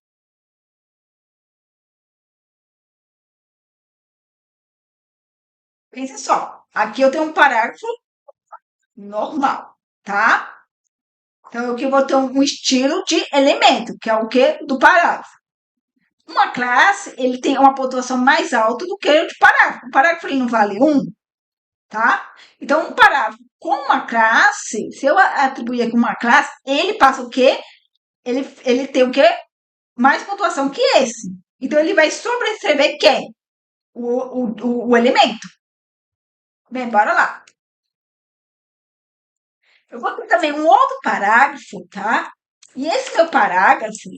Pensa só, aqui eu tenho um parágrafo normal, tá? Então, aqui eu vou ter um estilo de elemento, que é o quê? Do parágrafo. Uma classe, ele tem uma pontuação mais alta do que o de parágrafo. O parágrafo ele não vale um, tá? Então, um parágrafo com uma classe, se eu atribuir aqui uma classe, ele passa o quê? Ele tem o quê? Mais pontuação que esse. Então, ele vai sobrescrever quem? O elemento. Bem, bora lá. Eu vou ter também um outro parágrafo, tá? E esse meu parágrafo,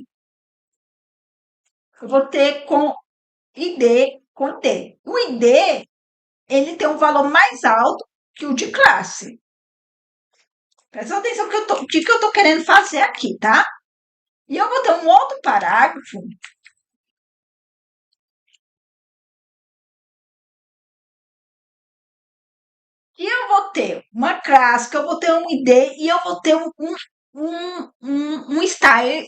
eu vou ter com ID, com D. O ID, ele tem um valor mais alto que o de classe. Presta atenção no que eu tô querendo fazer aqui, tá? E eu vou ter um outro parágrafo e eu vou ter uma classe, que eu vou ter um ID e eu vou ter um style,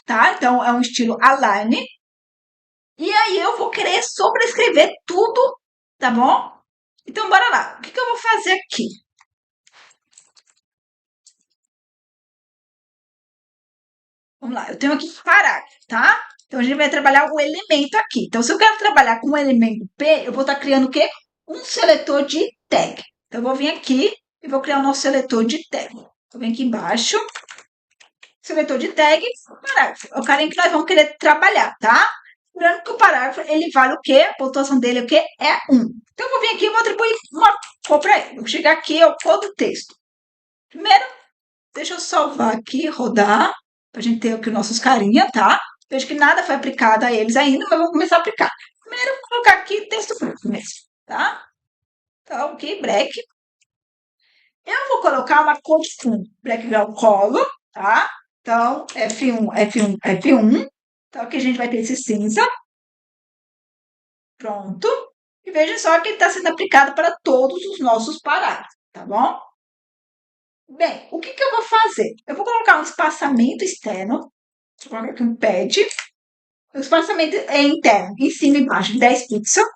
tá? Então, é um estilo align. E aí eu vou querer sobrescrever tudo, tá bom? Então, bora lá. O que eu vou fazer aqui? Vamos lá, eu tenho aqui parágrafo, tá? Então, a gente vai trabalhar o elemento aqui. Então, se eu quero trabalhar com o elemento P, eu vou estar criando o quê? Um seletor de tag. Então, eu vou vir aqui e vou criar o nosso seletor de tag. Eu venho aqui embaixo, seletor de tag, parágrafo. É o carinha que nós vamos querer trabalhar, tá? Lembrando que o parágrafo, ele vale o quê? A pontuação dele é o quê? É 1. Então, eu vou vir aqui e vou atribuir uma cor para ele. Vou chegar aqui, é o cor do texto. Primeiro, deixa eu salvar aqui, rodar, para a gente ter aqui nossos carinha, tá? Vejo que nada foi aplicado a eles ainda, mas vou começar a aplicar. Primeiro, vou colocar aqui texto branco mesmo, tá? Então, aqui, black. Eu vou colocar uma cor de fundo, background color, tá? Então, F1, F1, F1. Então, aqui a gente vai ter esse cinza. Pronto. E veja só que ele está sendo aplicado para todos os nossos parágrafos, tá bom? Bem, o que eu vou fazer? Eu vou colocar um espaçamento externo. Vou colocar aqui um pad. O espaçamento é interno, em cima e embaixo, 10 pixels.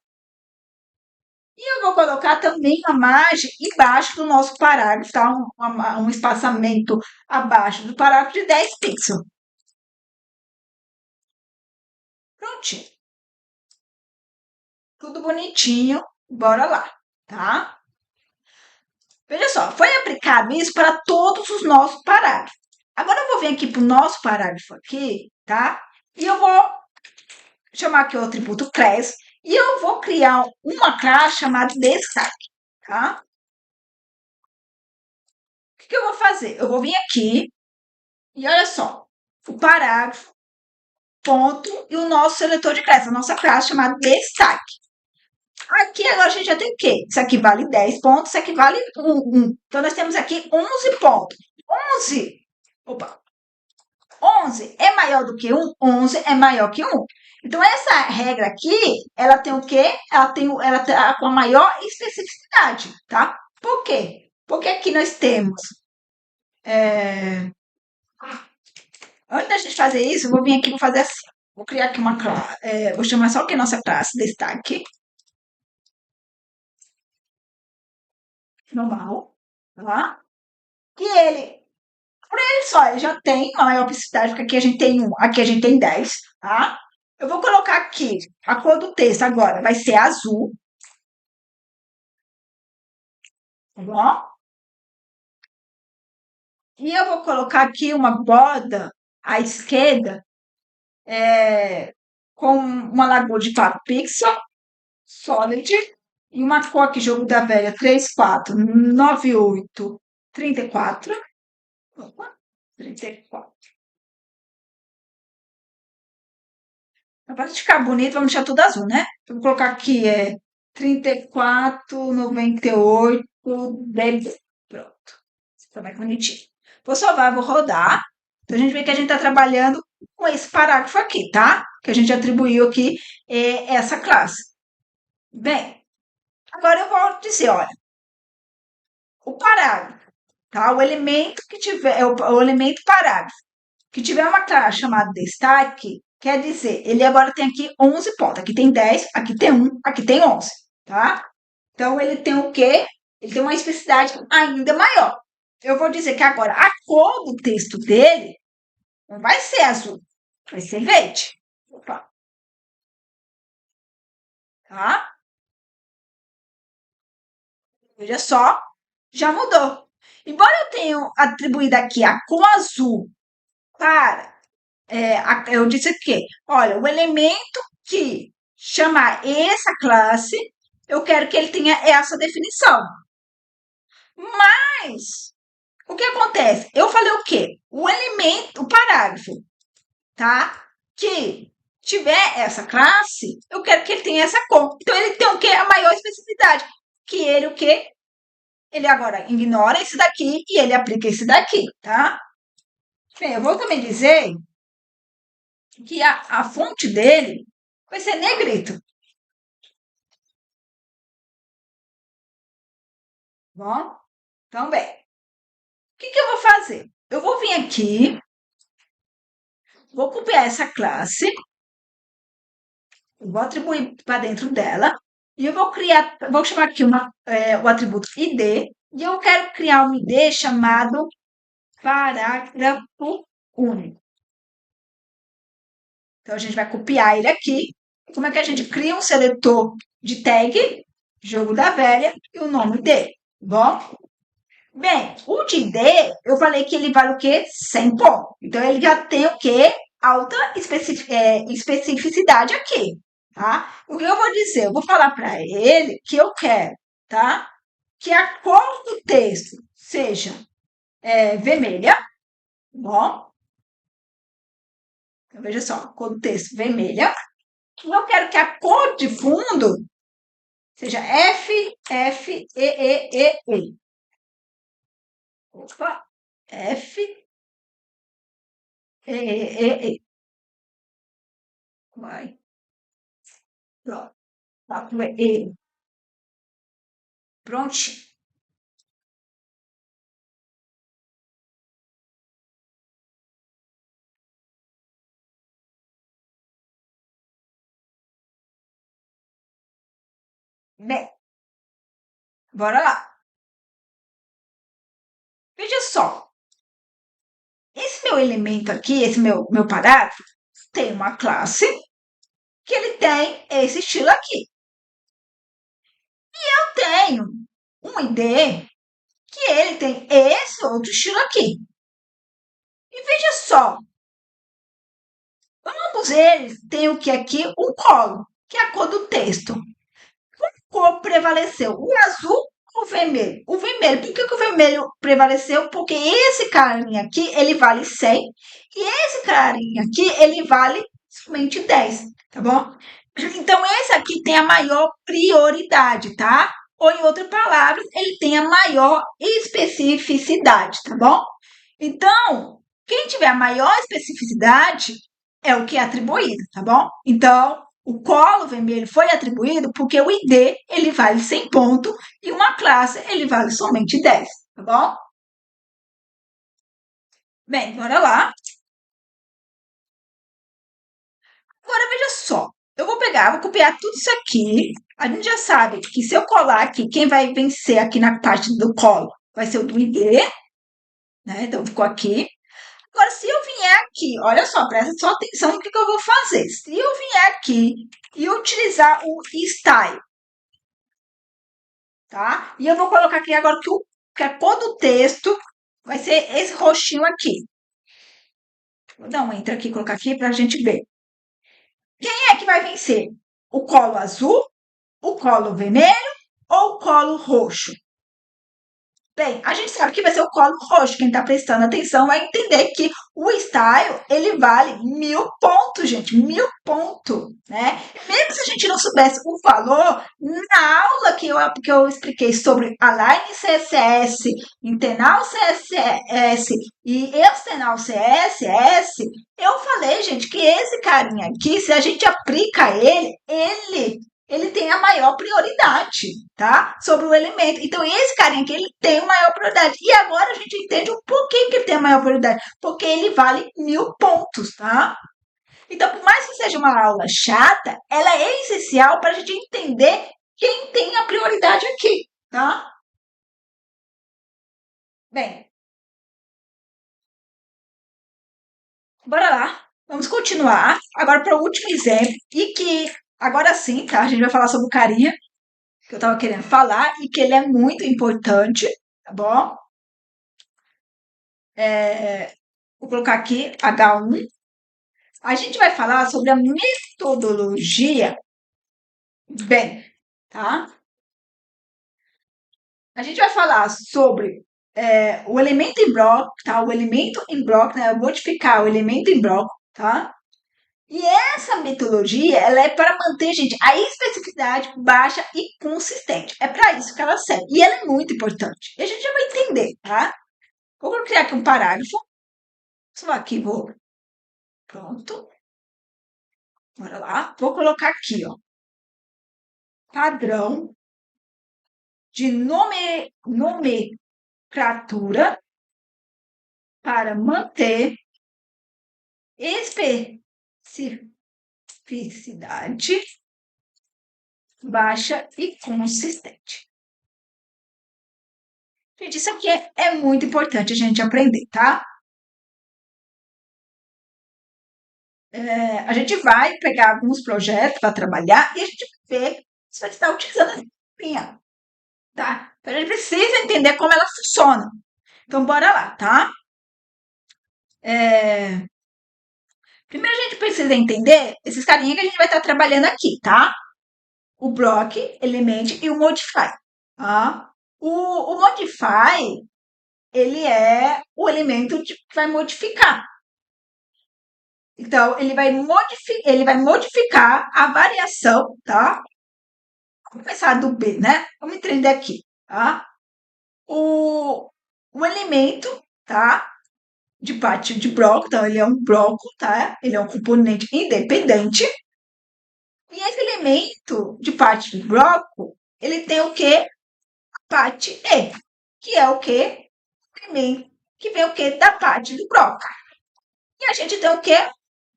E eu vou colocar também a margem embaixo do nosso parágrafo, tá? Um espaçamento abaixo do parágrafo de 10 pixels. Prontinho. Tudo bonitinho. Bora lá, tá? Veja só, foi aplicado isso para todos os nossos parágrafos. Agora eu vou vir aqui para o nosso parágrafo aqui, tá? E eu vou chamar aqui o atributo class e eu vou criar uma classe chamada destaque, tá? O que eu vou fazer? Eu vou vir aqui e olha só, o parágrafo, ponto e o nosso seletor de classe, a nossa classe chamada destaque. Aqui agora a gente já tem o quê? Isso aqui vale 10 pontos, isso aqui vale 1. Então, nós temos aqui 11 pontos. 11, opa, 11 é maior do que 1? 11 é maior que 1. Então, essa regra aqui, ela tem o quê? Ela tá com a maior especificidade, tá? Por quê? Porque aqui nós temos... Antes da gente fazer isso, eu vou vir aqui e vou fazer assim. Vou criar aqui uma classe. Vou chamar só aqui a nossa classe, destaque. Normal, tá? E ele, por ele só, ele já tem uma maior especificidade, porque aqui a gente tem 1, aqui a gente tem 10, tá? Eu vou colocar aqui, a cor do texto agora vai ser azul, tá bom? E eu vou colocar aqui uma borda à esquerda com uma largura de 4 pixels, solid, e uma cor aqui, jogo da velha, 3498 34. Opa, 34. Para ficar bonito, vamos deixar tudo azul, né? Eu vou colocar aqui 3498 DB. Pronto. Fica mais bonitinho. Vou salvar, vou rodar. Então, a gente vê que a gente está trabalhando com esse parágrafo aqui, tá? Que a gente atribuiu aqui essa classe. Bem, agora eu vou dizer, olha, o parágrafo, tá? O elemento que tiver, o elemento parágrafo, que tiver uma classe chamada destaque, quer dizer, ele agora tem aqui 11 pontos. Aqui tem 10, aqui tem 1, aqui tem 11, tá? Então, ele tem o quê? Ele tem uma especificidade ainda maior. Eu vou dizer que agora a cor do texto dele não vai ser azul, vai ser verde. Opa, tá? Veja só, já mudou. Embora eu tenha atribuído aqui a cor azul para, eu disse que, olha, o elemento que chamar essa classe, eu quero que ele tenha essa definição. Mas, o que acontece? Eu falei o quê? O elemento, o parágrafo, tá? Que tiver essa classe, eu quero que ele tenha essa cor. Então, ele tem o quê? A maior especificidade. Que ele o quê? Ele agora ignora esse daqui e ele aplica esse daqui, tá? Bem, eu vou também dizer que a fonte dele vai ser negrito. Bom, então, bem, o que eu vou fazer? Eu vou vir aqui, vou copiar essa classe, vou atribuir para dentro dela, e eu vou criar, vou chamar aqui o atributo id, e eu quero criar um id chamado parágrafo único. Então, a gente vai copiar ele aqui. Como é que a gente cria um seletor de tag, jogo da velha, e o nome dele, bom? Bem, o de ID, eu falei que ele vale o quê? 100 pontos. Então, ele já tem o quê? Alta especificidade aqui, tá? O que eu vou dizer? Eu vou falar para ele que eu quero, tá? Que a cor do texto seja vermelha, bom? Então, veja só, cor do texto vermelha. E eu quero que a cor de fundo seja F, F, E, E, E, E. Opa, F, E, E, E, E. Vai. Pronto. Tá, E. Prontinho. Bem, bora lá. Veja só. Esse meu elemento aqui, esse meu parágrafo, tem uma classe que ele tem esse estilo aqui. E eu tenho um ID que ele tem esse outro estilo aqui. E veja só, ambos eles têm o que aqui? Um colo, que é a cor do texto. Qual cor prevaleceu? O azul ou o vermelho? O vermelho. Por que o vermelho prevaleceu? Porque esse carinha aqui, ele vale 100. E esse carinha aqui, ele vale somente 10, tá bom? Então, esse aqui tem a maior prioridade, tá? Ou, em outras palavras, ele tem a maior especificidade, tá bom? Então, quem tiver a maior especificidade é o que é atribuído, tá bom? Então, o colo vermelho foi atribuído porque o ID ele vale 100 pontos e uma classe ele vale somente 10, tá bom? Bem, bora lá. Agora veja só, eu vou pegar, vou copiar tudo isso aqui. A gente já sabe que se eu colar aqui, quem vai vencer aqui na parte do colo vai ser o do ID, né? Então ficou aqui. Agora, se eu vier aqui, olha só, presta só atenção no que eu vou fazer. Se eu vier aqui e utilizar o style, tá? E eu vou colocar aqui agora que a cor do texto vai ser esse roxinho aqui. Vou dar um enter aqui, colocar aqui para a gente ver. Quem é que vai vencer? O colo azul, o colo vermelho ou o colo roxo? Bem, a gente sabe que vai ser o colo roxo. Quem está prestando atenção vai entender que o style, ele vale 1.000 pontos, gente. 1.000 pontos, né? Mesmo se a gente não soubesse o valor, na aula que eu expliquei sobre Align CSS, Internal CSS e External CSS, eu falei, gente, que esse carinha aqui, se a gente aplica ele tem a maior prioridade, tá? Sobre o elemento. Então, esse carinha aqui, ele tem a maior prioridade. E agora a gente entende o porquê que ele tem a maior prioridade. Porque ele vale 1.000 pontos, tá? Então, por mais que seja uma aula chata, ela é essencial para a gente entender quem tem a prioridade aqui, tá? Bem, bora lá. Vamos continuar agora para o último exemplo. E que, agora sim, tá? A gente vai falar sobre o carinha que eu estava querendo falar e que ele é muito importante, tá bom? Vou colocar aqui H1. A gente vai falar sobre a metodologia. Bem, tá? A gente vai falar sobre o elemento em bloco, tá? O elemento em bloco, né? Modificar o elemento em bloco, tá? E essa metodologia, ela é para manter, gente, a especificidade baixa e consistente. É para isso que ela serve. E ela é muito importante. E a gente já vai entender, tá? Vou criar aqui um parágrafo. Só aqui, vou. Pronto. Bora lá. Vou colocar aqui, ó. Padrão de nomenclatura para manter especificidade baixa e consistente. Gente, isso aqui é muito importante a gente aprender, tá? A gente vai pegar alguns projetos para trabalhar e a gente vai ver se vai estar utilizando a linha, tá? Então, a gente precisa entender como ela funciona. Então, bora lá, tá? Primeiro a gente precisa entender esses carinhas que a gente vai estar trabalhando aqui, tá? O block, element e o modify, tá? O modify, ele é o elemento que vai modificar. Então, ele vai modificar a variação, tá? Vamos começar do B, né? Vamos entender aqui, tá? O elemento, tá? De parte de bloco, então ele é um bloco, tá? Ele é um componente independente. E esse elemento de parte do bloco, ele tem o quê? Parte E, que é o quê? Elemento que vem o quê? Da parte do bloco. E a gente tem o quê?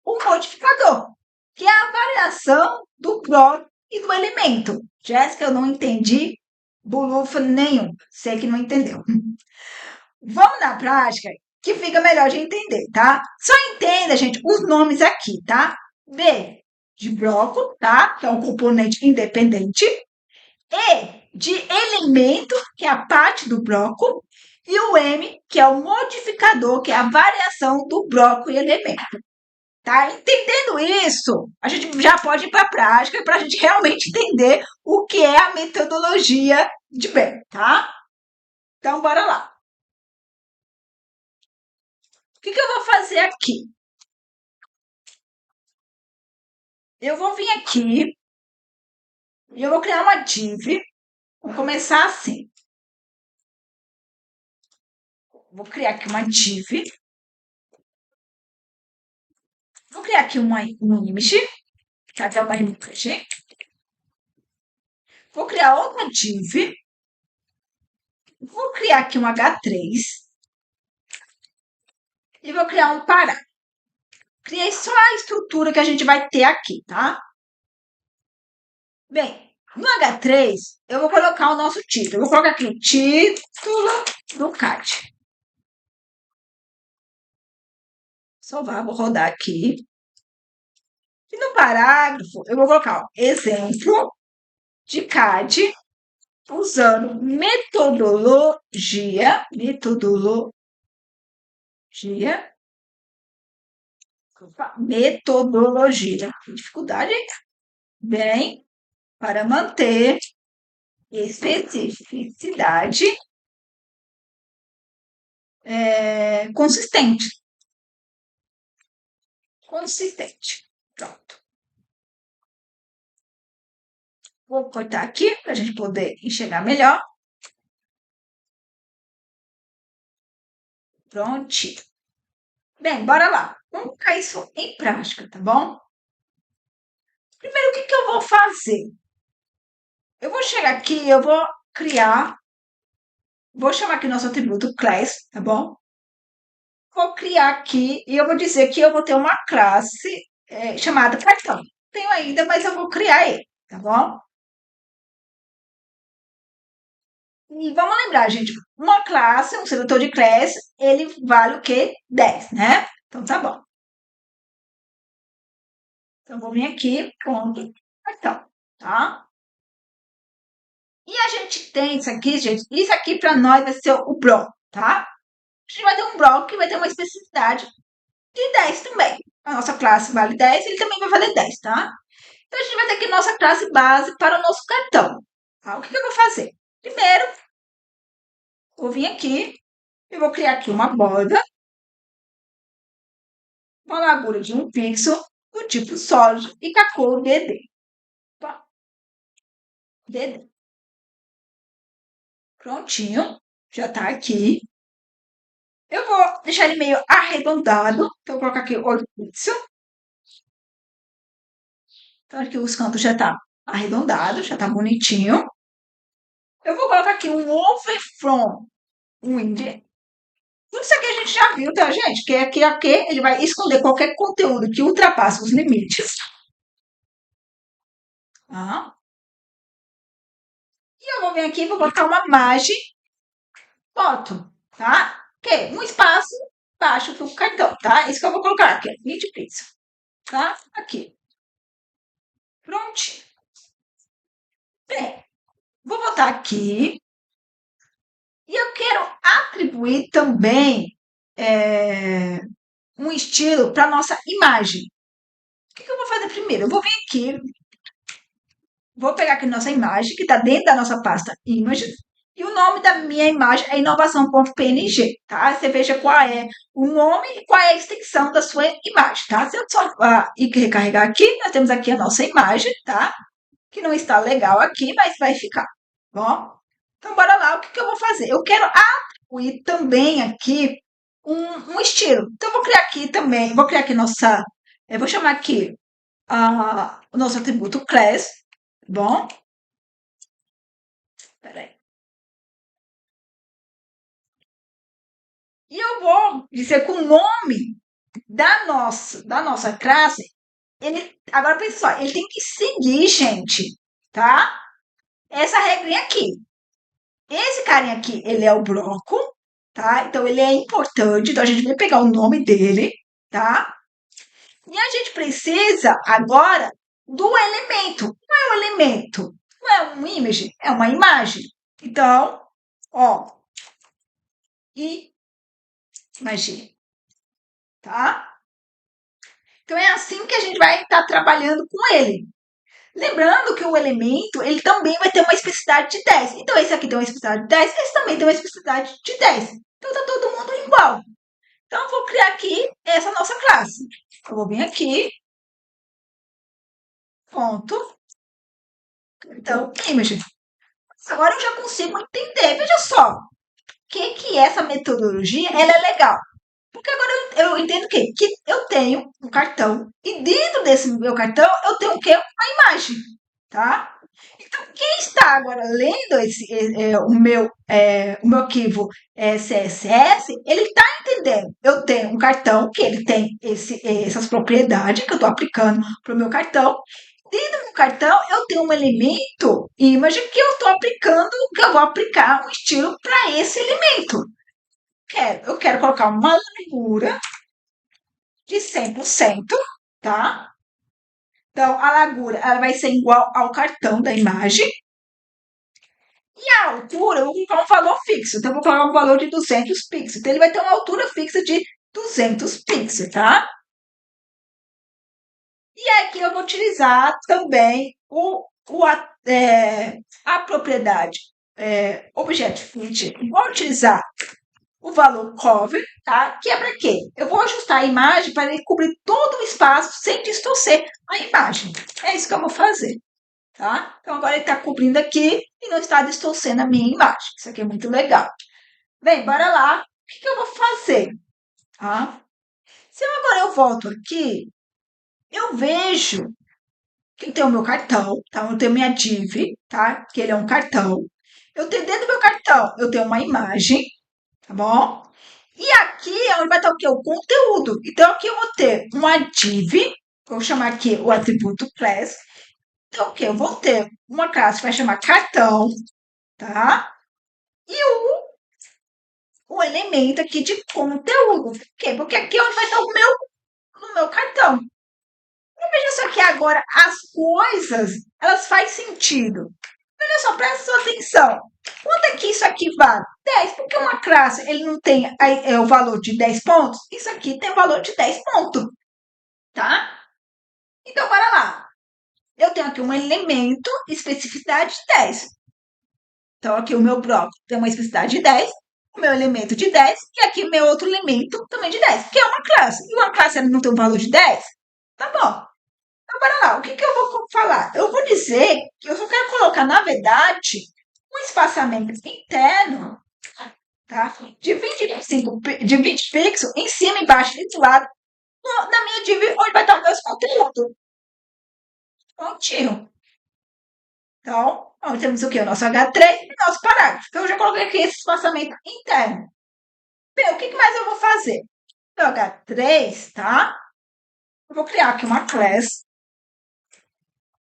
O modificador, que é a variação do bloco e do elemento. Jéssica, eu não entendi bulufa nenhum. Sei que não entendeu. Vamos na prática, que fica melhor de entender, tá? Só entenda, gente, os nomes aqui, tá? B de bloco, tá? Que é um componente independente. E de elemento, que é a parte do bloco. E o M, que é o modificador, que é a variação do bloco e elemento. Tá? Entendendo isso, a gente já pode ir para a prática para a gente realmente entender o que é a metodologia de B, tá? Então, bora lá. O que eu vou fazer aqui? Eu vou vir aqui e eu vou criar uma div. Vou começar assim. Vou criar aqui uma div. Vou criar aqui um image. Cadê uma image? Vou criar outra div. Vou criar aqui um H3. E vou criar um parágrafo. Criei só a estrutura que a gente vai ter aqui, tá? Bem, no H3, eu vou colocar o nosso título. Eu vou colocar aqui, título do CAD. Salvar, vou rodar aqui. E no parágrafo, eu vou colocar ó, exemplo de CAD usando metodologia, dificuldade, hein? Bem, para manter especificidade consistente. Consistente. Pronto. Vou cortar aqui para a gente poder enxergar melhor. Prontinho. Bem, bora lá. Vamos colocar isso em prática, tá bom? Primeiro, o que eu vou fazer? Eu vou chegar aqui, eu vou criar, vou chamar aqui nosso atributo class, tá bom? Vou criar aqui e eu vou dizer que eu vou ter uma classe chamada cartão. Tenho ainda, mas eu vou criar ele, tá bom? E vamos lembrar, gente, uma classe, um seletor de class, ele vale o quê? 10, né? Então tá bom. Então vou vir aqui, ponto, cartão, tá? E a gente tem isso aqui, gente, isso aqui para nós vai ser o bloco, tá? A gente vai ter um bloco que vai ter uma especificidade de 10 também. A nossa classe vale 10, ele também vai valer 10, tá? Então, a gente vai ter aqui nossa classe base para o nosso cartão. Tá? O que eu vou fazer? Primeiro, vou vir aqui e vou criar aqui uma borda, uma largura de 1 pixel, do tipo sólido e com a cor DD. Tá? DD. Prontinho, já tá aqui. Eu vou deixar ele meio arredondado, então eu vou colocar aqui 8 pixels. Então, aqui os cantos já tá arredondado, já tá bonitinho. Eu vou colocar aqui um over from wind. Tudo isso aqui a gente já viu, tá, gente? Que aqui ele vai esconder qualquer conteúdo que ultrapasse os limites. Tá? E eu vou vir aqui e vou botar uma margem bottom, tá? Ok, um espaço baixo do cartão, tá? Isso que eu vou colocar aqui, 20 pixels, tá? Aqui. Prontinho. Bem, vou botar aqui. E eu quero atribuir também um estilo para nossa imagem. O que eu vou fazer primeiro? Eu vou vir aqui, vou pegar aqui nossa imagem, que está dentro da nossa pasta Images, e o nome da minha imagem é inovação.png, tá? Você veja qual é o nome e qual é a extensão da sua imagem, tá? Se eu só ir recarregar aqui, nós temos aqui a nossa imagem, tá? Que não está legal aqui, mas vai ficar, bom? Então, bora lá, o que eu vou fazer? Eu quero atribuir também aqui um estilo. Então, eu vou criar aqui também, vou criar aqui nossa, eu vou chamar aqui o nosso atributo class, bom? Peraí. E eu vou dizer que o nome da nossa classe, ele, agora pensa só, ele tem que seguir, gente, tá? Essa regrinha aqui. Esse carinha aqui, ele é o bloco, tá? Então, ele é importante, então a gente vai pegar o nome dele, tá? E a gente precisa agora do elemento. Qual é o elemento? Não é um image, é uma imagem. Então, ó, imagem, tá? Então é assim que a gente vai estar trabalhando com ele. Lembrando que o elemento, ele também vai ter uma especificidade de 10. Então, esse aqui tem uma especificidade de 10, esse também tem uma especificidade de 10. Então, tá todo mundo igual. Então, eu vou criar aqui essa nossa classe. Eu vou vir aqui, ponto. Então, image. Agora eu já consigo entender. Veja só, o que é essa metodologia? Ela é legal. Porque agora eu entendo que eu tenho um cartão e dentro desse meu cartão eu tenho o quê? Uma imagem, tá? Então, quem está agora lendo o meu arquivo CSS, ele está entendendo. Eu tenho um cartão que ele tem essas propriedades que eu estou aplicando para o meu cartão. Dentro do cartão, eu tenho um elemento image que eu estou aplicando, que eu vou aplicar um estilo para esse elemento. Eu quero colocar uma largura de 100%, tá? Então, a largura ela vai ser igual ao cartão da imagem. E a altura, eu vou colocar um valor fixo. Então, eu vou colocar um valor de 200 pixels. Então, ele vai ter uma altura fixa de 200 pixels, tá? E aqui eu vou utilizar também a propriedade Object Fit. Vou utilizar o valor cover, tá? Que é para quê? Eu vou ajustar a imagem para ele cobrir todo o espaço sem distorcer a imagem. É isso que eu vou fazer, tá? Então agora ele está cobrindo aqui e não está distorcendo a minha imagem. Isso aqui é muito legal. Bem, bora lá. O que eu vou fazer? Tá? Se eu agora eu volto aqui, eu vejo que eu tenho o meu cartão, tá? Eu tenho minha div, tá? Que ele é um cartão. Eu tenho dentro do meu cartão, eu tenho uma imagem, tá bom? E aqui é onde vai estar o quê? O conteúdo. Então aqui eu vou ter uma div, vou chamar aqui o atributo class. Então o quê? Eu vou ter uma classe que vai chamar cartão, tá? E o elemento aqui de conteúdo. Por quê? Porque aqui é onde vai estar no meu cartão. Veja só que agora as coisas, elas fazem sentido. Olha só, presta sua atenção. Quanto é que isso aqui vale? 10. Porque uma classe, ele não tem o valor de 10 pontos. Isso aqui tem o valor de 10 pontos. Tá? Então, bora lá. Eu tenho aqui um elemento, especificidade 10. Então, aqui o meu bloco tem uma especificidade de 10. O meu elemento de 10. E aqui o meu outro elemento também de 10. Que é uma classe. E uma classe ela não tem um valor de 10? Tá bom. Agora lá, o que eu vou falar? Eu vou dizer que eu só quero colocar, na verdade, um espaçamento interno, tá? De 25, de 20 pixels em cima, embaixo e do lado, na minha div, onde vai estar o meu conteúdo. Prontinho. Então, nós temos o quê? O nosso H3 e o nosso parágrafo. Então, eu já coloquei aqui esse espaçamento interno. Bem, o que mais eu vou fazer? No H3, tá? Eu vou criar aqui uma class.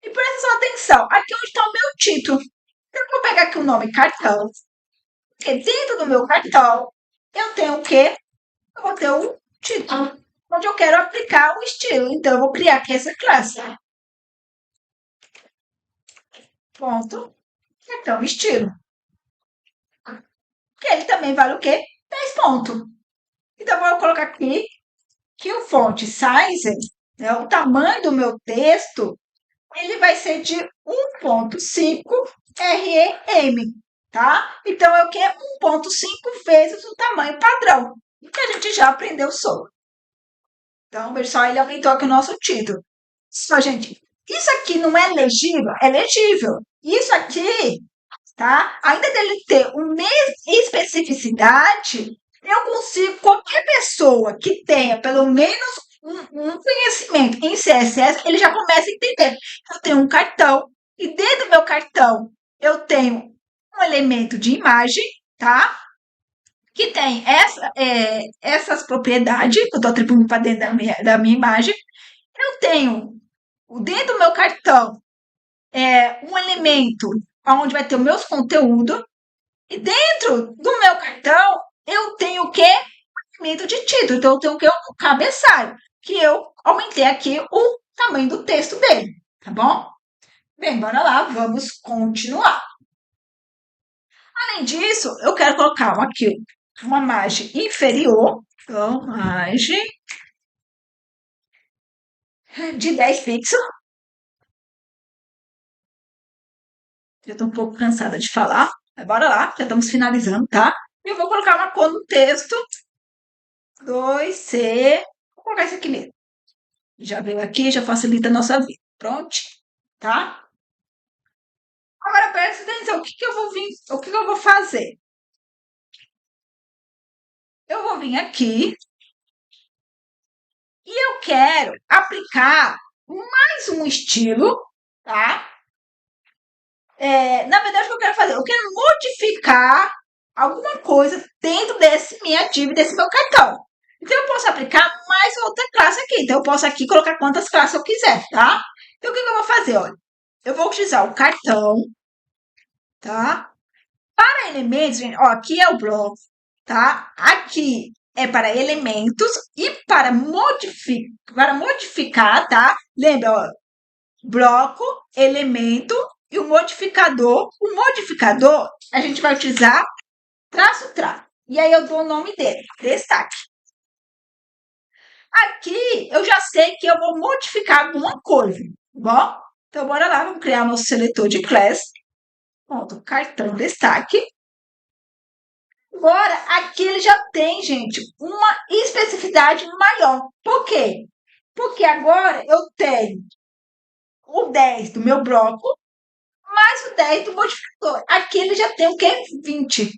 E presta só atenção, aqui onde está o meu título. Eu vou pegar aqui o nome cartão. Porque dentro do meu cartão, eu tenho o quê? Eu vou ter o título, onde eu quero aplicar o estilo. Então, eu vou criar aqui essa classe. Ponto. Cartão estilo. Que ele também vale o quê? 10 pontos. Então, eu vou colocar aqui que o font size, né, o tamanho do meu texto, ele vai ser de 1.5 REM, tá? Então, é o que? 1.5 vezes o tamanho padrão, que a gente já aprendeu sobre. Então, veja só, ele aumentou aqui o nosso título. Só, gente, isso aqui não é legível? É legível. Isso aqui, tá? Ainda dele ter uma especificidade, eu consigo, qualquer pessoa que tenha pelo menos um conhecimento em CSS, ele já começa a entender. Eu tenho um cartão, e dentro do meu cartão eu tenho um elemento de imagem, tá? Que tem essas propriedades que eu estou atribuindo para dentro da minha imagem. Eu tenho dentro do meu cartão um elemento onde vai ter os meus conteúdos. E dentro do meu cartão, eu tenho o quê? Elemento de título. Então, eu tenho o quê? O cabeçalho. Que eu aumentei aqui o tamanho do texto dele. Tá bom? Bem, bora lá, vamos continuar. Além disso, eu quero colocar aqui uma margem inferior. Então, margem de 10 pixels. Já estou um pouco cansada de falar. Mas bora lá, já estamos finalizando, tá? E eu vou colocar uma cor no texto. 2C. Vou colocar isso aqui mesmo. Já veio aqui, já facilita a nossa vida. Pronto, tá? Agora presta atenção, o que eu vou fazer? Eu vou vir aqui e eu quero aplicar mais um estilo, tá? Na verdade, o que eu quero fazer? Eu quero modificar alguma coisa dentro desse minha div, desse meu cartão. Então, eu posso aplicar mais outra classe aqui. Então, eu posso aqui colocar quantas classes eu quiser, tá? Então, o que eu vou fazer? Olha, eu vou utilizar o cartão, tá? Para elementos, gente, ó, aqui é o bloco, tá? Aqui é para elementos e para modificar, tá? Lembra, ó, bloco, elemento e o modificador. O modificador, a gente vai utilizar traço. E aí eu dou o nome dele, destaque. Aqui eu já sei que eu vou modificar alguma coisa, tá bom? Então, bora lá, vamos criar nosso seletor de class. Ponto, cartão destaque. Agora, aqui ele já tem, gente, uma especificidade maior. Por quê? Porque agora eu tenho o 10 do meu bloco mais o 10 do modificador. Aqui ele já tem o quê? 20.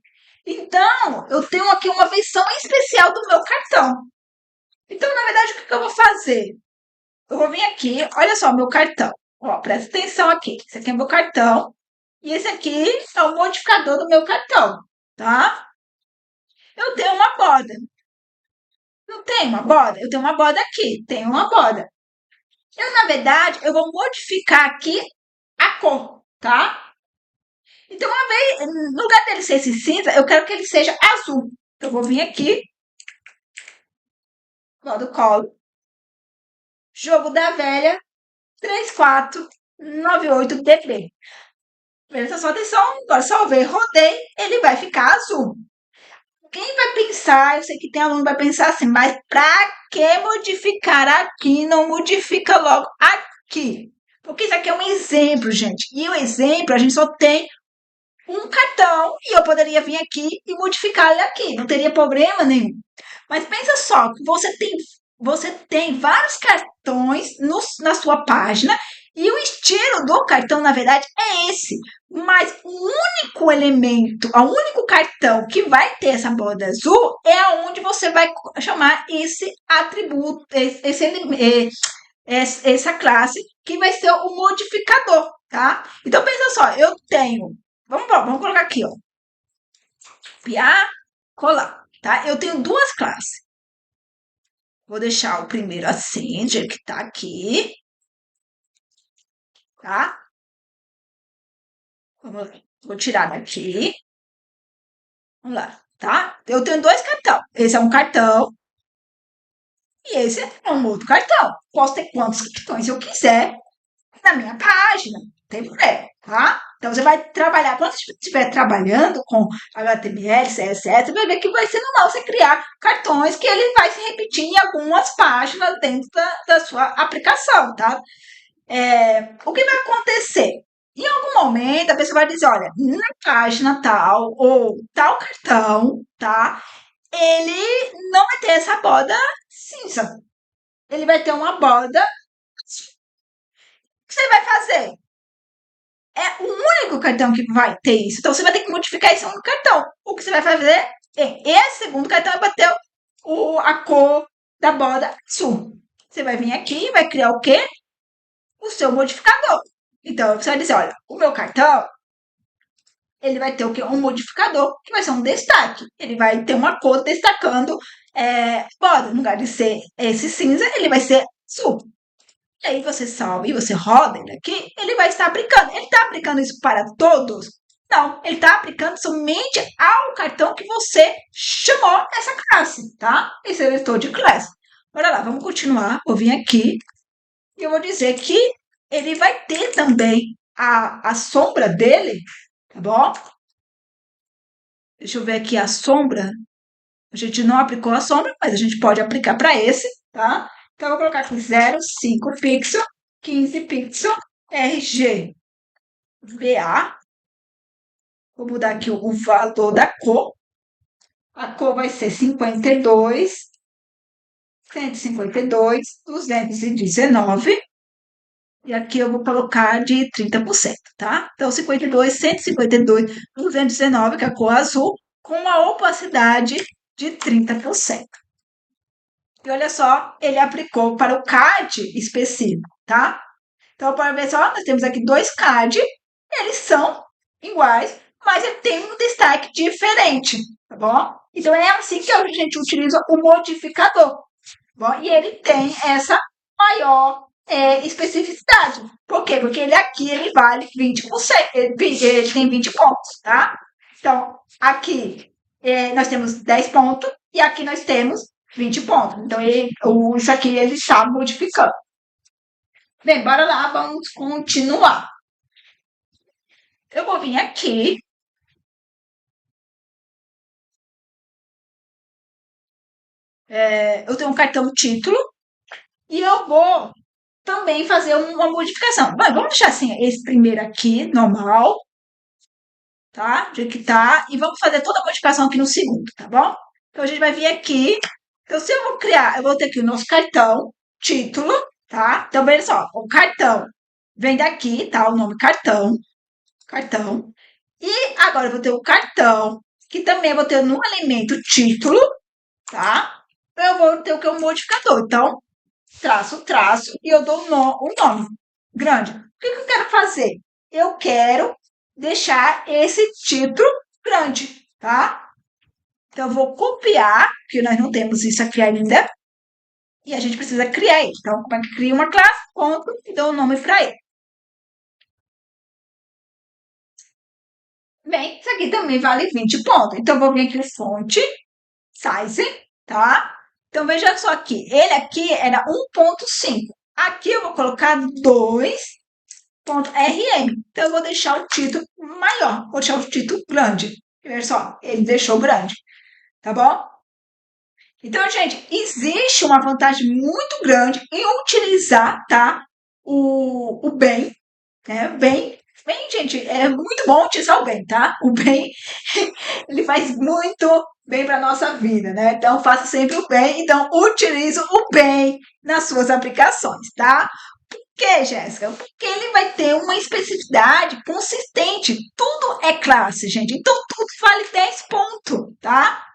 Então, eu tenho aqui uma versão especial do meu cartão. Então, na verdade, o que eu vou fazer? Eu vou vir aqui, olha só, meu cartão. Ó, presta atenção aqui. Esse aqui é meu cartão. E esse aqui é o modificador do meu cartão, tá? Eu tenho uma borda. Não tem uma borda? Eu tenho uma borda aqui. Tenho uma borda. Eu, na verdade, eu vou modificar aqui a cor, tá? Então, uma vez, no lugar dele ser esse cinza, eu quero que ele seja azul. Eu vou vir aqui, modo colo, jogo da velha 3498DB. Presta só atenção, agora só ver, rodei, ele vai ficar azul. Quem vai pensar, eu sei que tem aluno que vai pensar assim, mas pra que modificar aqui? Não modifica logo aqui. Porque isso aqui é um exemplo, gente. E o exemplo a gente só tem um cartão e eu poderia vir aqui e modificar ele aqui, não teria problema nenhum. Mas pensa só, que você tem vários cartões na sua página e o estilo do cartão, na verdade, é esse. Mas o único elemento, o único cartão que vai ter essa borda azul é onde você vai chamar esse atributo, essa classe que vai ser o modificador, tá? Então pensa só, eu tenho, vamos colocar aqui, ó, copiar, colar, tá? Eu tenho duas classes. Vou deixar o primeiro assim, do jeito que tá aqui, tá? Vamos lá. Vou tirar daqui. Vamos lá, tá? Eu tenho dois cartões. Esse é um cartão e esse é um outro cartão. Posso ter quantos cartões eu quiser na minha página, não tem problema, tá? Então você vai trabalhar, quando você estiver trabalhando com HTML, CSS, você vai ver que vai ser normal você criar cartões que ele vai se repetir em algumas páginas dentro da sua aplicação, tá? O que vai acontecer? Em algum momento a pessoa vai dizer, olha, na página tal ou tal cartão, tá? Ele não vai ter essa borda cinza. Ele vai ter uma borda. O que você vai fazer? É o único cartão que vai ter isso. Então você vai ter que modificar esse único cartão. O que você vai fazer é esse segundo cartão vai ter a cor da borda azul. Você vai vir aqui e vai criar o quê? O seu modificador. Então você vai dizer, olha, o meu cartão ele vai ter o quê? Um modificador que vai ser um destaque. Ele vai ter uma cor destacando borda. No lugar de ser esse cinza, ele vai ser azul. E aí você salva e você roda ele aqui, ele vai estar aplicando. Ele está aplicando isso para todos? Não, ele está aplicando somente ao cartão que você chamou essa classe, tá? Esse é o editor de classe. Bora lá, vamos continuar. Vou vir aqui e eu vou dizer que ele vai ter também a sombra dele, tá bom? Deixa eu ver aqui a sombra. A gente não aplicou a sombra, mas a gente pode aplicar para esse, tá? Então, eu vou colocar aqui 0,5 pixel, 15 pixel, RGBA. Vou mudar aqui o valor da cor. A cor vai ser 52, 152, 219. E aqui eu vou colocar de 30%, tá? Então, 52, 152, 219, que é a cor azul, com uma opacidade de 30%. E olha só, ele aplicou para o card específico, tá? Então, para ver só, nós temos aqui dois cards, eles são iguais, mas ele tem um destaque diferente, tá bom? Então, é assim que a gente utiliza o modificador, tá bom? E ele tem essa maior especificidade. Por quê? Porque ele aqui ele vale 20%, ele tem 20 pontos, tá? Então, aqui nós temos 10 pontos e aqui nós temos 20 pontos. Então, isso aqui ele está modificando. Bem, bora lá, vamos continuar. Eu vou vir aqui. Eu tenho um cartão título e eu vou também fazer uma modificação. Mas vamos deixar assim, esse primeiro aqui, normal. tá? Do jeito que tá. E vamos fazer toda a modificação aqui no segundo, tá bom? Então a gente vai vir aqui. Então, se eu vou criar, eu vou ter aqui o nosso cartão, título, tá? Então, veja só, o cartão vem daqui, tá? O nome cartão, cartão. E agora eu vou ter o cartão, que também eu vou ter no elemento título, tá? Eu vou ter o que? O modificador. Então, traço, traço, e eu dou o nome grande. O que eu quero fazer? Eu quero deixar esse título grande, tá? Então, eu vou copiar, porque nós não temos isso aqui ainda, e a gente precisa criar ele. Então, como é que cria uma classe? Ponto, e dou o nome para ele. Bem, isso aqui também vale 20 pontos. Então, eu vou vir aqui no fonte, size, tá? Então, veja só aqui. Ele aqui era 1.5. Aqui eu vou colocar 2.rm. Então, eu vou deixar o título maior. Vou deixar o título grande. Veja só, ele deixou grande. Tá bom? Então, gente, existe uma vantagem muito grande em utilizar, tá? O bem, né? Bem, gente, é muito bom utilizar o bem, tá? O bem, ele faz muito bem para nossa vida, né? Então, faça sempre o bem. Então, utilize o bem nas suas aplicações, tá? Por que, Jéssica? Porque ele vai ter uma especificidade consistente. Tudo é classe, gente. Então, tudo vale 10 pontos, tá?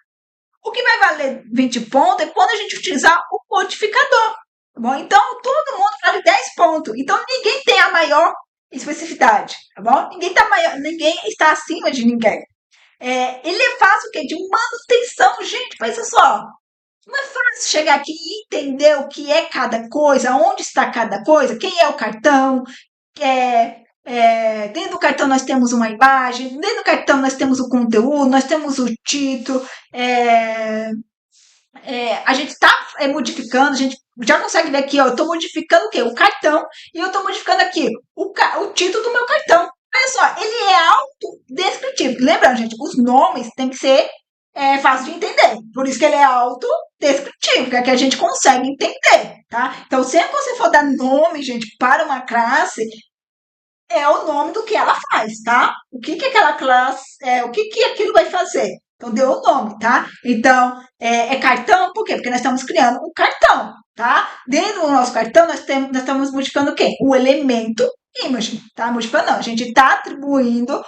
O que vai valer 20 pontos é quando a gente utilizar o codificador. Tá bom? Então, todo mundo vale 10 pontos. Então, ninguém tem a maior especificidade. Tá bom? Ninguém está acima de ninguém. Ele é fácil o quê? De manutenção, gente. Pensa só. Não é fácil chegar aqui e entender o que é cada coisa, onde está cada coisa, quem é o cartão, dentro do cartão nós temos uma imagem, dentro do cartão nós temos o conteúdo, nós temos o título, a gente está modificando, a gente já consegue ver aqui, ó, eu estou modificando o quê? O cartão, e eu estou modificando aqui o título do meu cartão. Olha só, ele é autodescritivo. Lembra, gente, os nomes têm que ser fácil de entender. Por isso que ele é autodescritivo, que é que a gente consegue entender, tá? Então, sempre que você for dar nome, gente, para uma classe, é o nome do que ela faz, tá? O que que aquela classe, o que que aquilo vai fazer. Então, deu o nome, tá? Então, é cartão, por quê? Porque nós estamos criando um cartão, tá? Dentro do nosso cartão, nós estamos modificando o quê? O elemento image, tá? Modificando não, a gente está atribuindo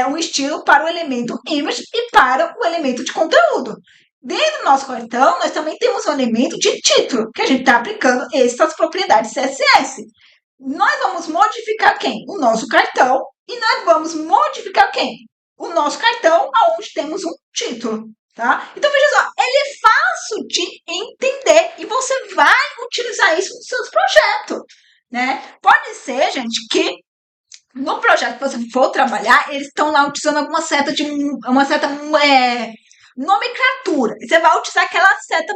um estilo para o elemento image e para o elemento de conteúdo. Dentro do nosso cartão, nós também temos um elemento de título, que a gente está aplicando essas propriedades CSS. Nós vamos modificar quem? O nosso cartão. E nós vamos modificar quem? O nosso cartão, aonde temos um título, tá? Então, veja só, ele é fácil de entender e você vai utilizar isso nos seus projetos, né? Pode ser, gente, que no projeto que você for trabalhar, eles estão lá utilizando uma certa nomenclatura. Você vai utilizar aquela certa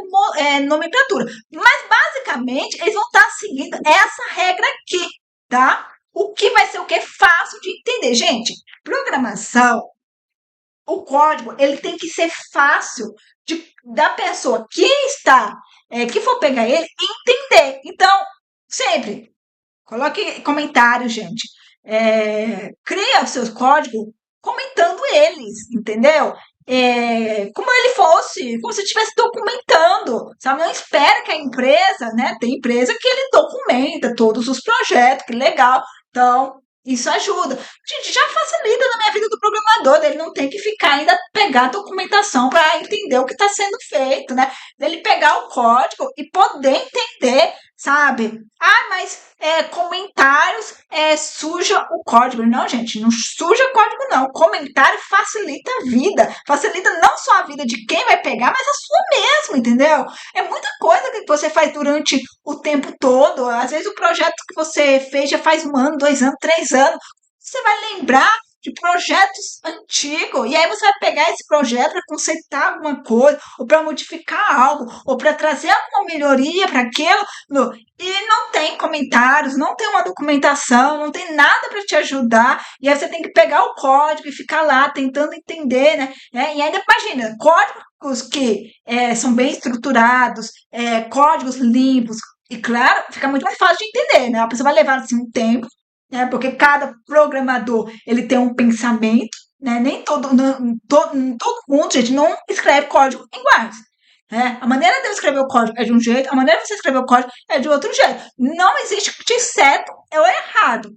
nomenclatura. Mas, basicamente, eles vão estar seguindo essa regra aqui, tá? O que vai ser o que é fácil de entender. Gente, programação, o código, ele tem que ser fácil da pessoa que for pegar ele, entender. Então, sempre, coloque comentários, gente. Cria os seus códigos comentando eles, entendeu? Como ele fosse, como se estivesse documentando, sabe? Não espera que a empresa, né? Tem empresa que ele documenta todos os projetos, que legal. Então, isso ajuda. Gente, já facilita na minha vida do programador, ele não tem que ficar ainda pegar a documentação para entender o que está sendo feito, né? Ele pegar o código e poder entender, sabe? Ah, mas comentários suja o código. Não, gente, não suja o código, não. Comentário facilita a vida. Facilita não só a vida de quem vai pegar, mas a sua mesmo, entendeu? É muita coisa que você faz durante o tempo todo. Às vezes o projeto que você fez já faz 1 ano, 2 anos, 3 anos. Você vai lembrar de projetos antigos. E aí você vai pegar esse projeto para consertar alguma coisa, ou para modificar algo, ou para trazer alguma melhoria para aquilo. E não tem comentários, não tem uma documentação, não tem nada para te ajudar. E aí você tem que pegar o código e ficar lá tentando entender, né? E ainda imagina, códigos que são bem estruturados, códigos limpos, e claro, fica muito mais fácil de entender, né? A pessoa vai levar assim um tempo, né? Porque cada programador ele tem um pensamento, né? Nem todo mundo, gente, não escreve código iguais. Né? A maneira de eu escrever o código é de um jeito, a maneira de você escrever o código é de outro jeito. Não existe de certo ou errado.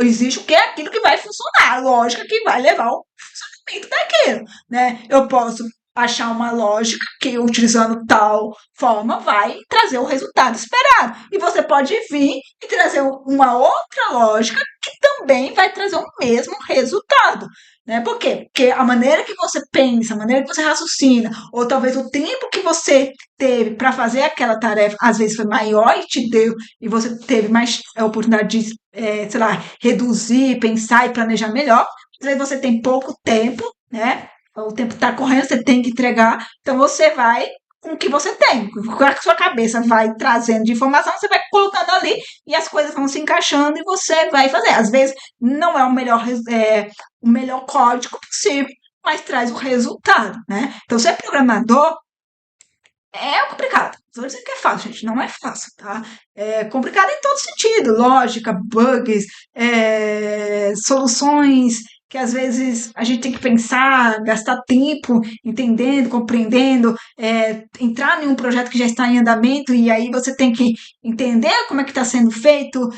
Existe o que é aquilo que vai funcionar, a lógica que vai levar ao funcionamento daquilo. Né? Eu posso achar uma lógica que utilizando tal forma vai trazer o resultado esperado. E você pode vir e trazer uma outra lógica que também vai trazer o mesmo resultado. Né? Por quê? Porque a maneira que você pensa, a maneira que você raciocina, ou talvez o tempo que você teve para fazer aquela tarefa, às vezes foi maior e te deu, e você teve mais oportunidade de, sei lá, reduzir, pensar e planejar melhor. Às vezes você tem pouco tempo, né? O tempo está correndo, você tem que entregar, então você vai com o que você tem, com o que a sua cabeça vai trazendo de informação, você vai colocando ali e as coisas vão se encaixando e você vai fazer. Às vezes não é o melhor código possível, mas traz o resultado, né? Então, ser programador é complicado. Não dizer que é fácil, gente. Não é fácil, tá? É complicado em todo sentido. Lógica, bugs, soluções que às vezes a gente tem que pensar, gastar tempo entendendo, compreendendo, entrar em um projeto que já está em andamento e aí você tem que entender como é que está sendo feito,